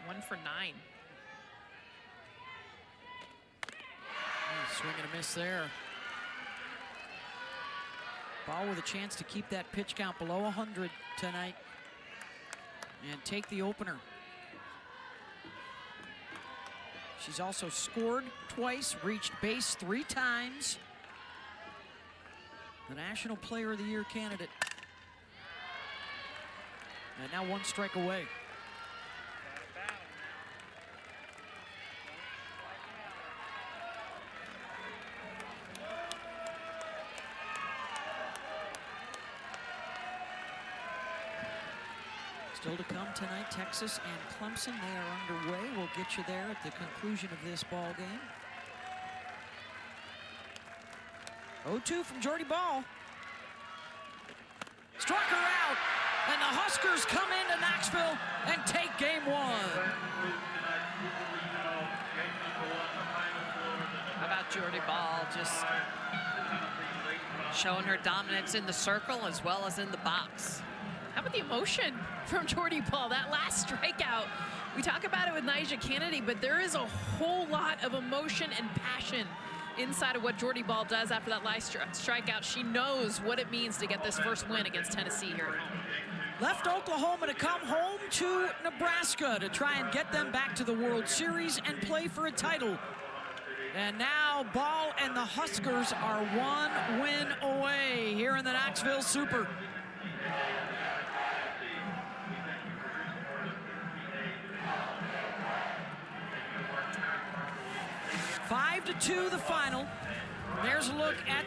1 for 9. Swing and a miss there. Ball with a chance to keep that pitch count below 100 tonight and take the opener. She's also scored twice, reached base 3 times. The National Player of the Year candidate. And now 1 strike away. Still to come tonight, Texas and Clemson. They are underway. We'll get you there at the conclusion of this ball game. 0-2 from Jordy Ball. Struck her out, and the Huskers come into Knoxville and take game 1. How about Jordy Ball just showing her dominance in the circle as well as in the box? How about the emotion from Jordy Ball? That last strikeout, we talk about it with Nyjah Kennedy, but there is a whole lot of emotion and passion inside of what Jordy Ball does after that last strikeout. She knows what it means to get this first win against Tennessee here at home. Left Oklahoma to come home to Nebraska to try and get them back to the World Series and play for a title. And now Ball and the Huskers are 1 win away here in the Knoxville Super. 5-2 the final. There's a look at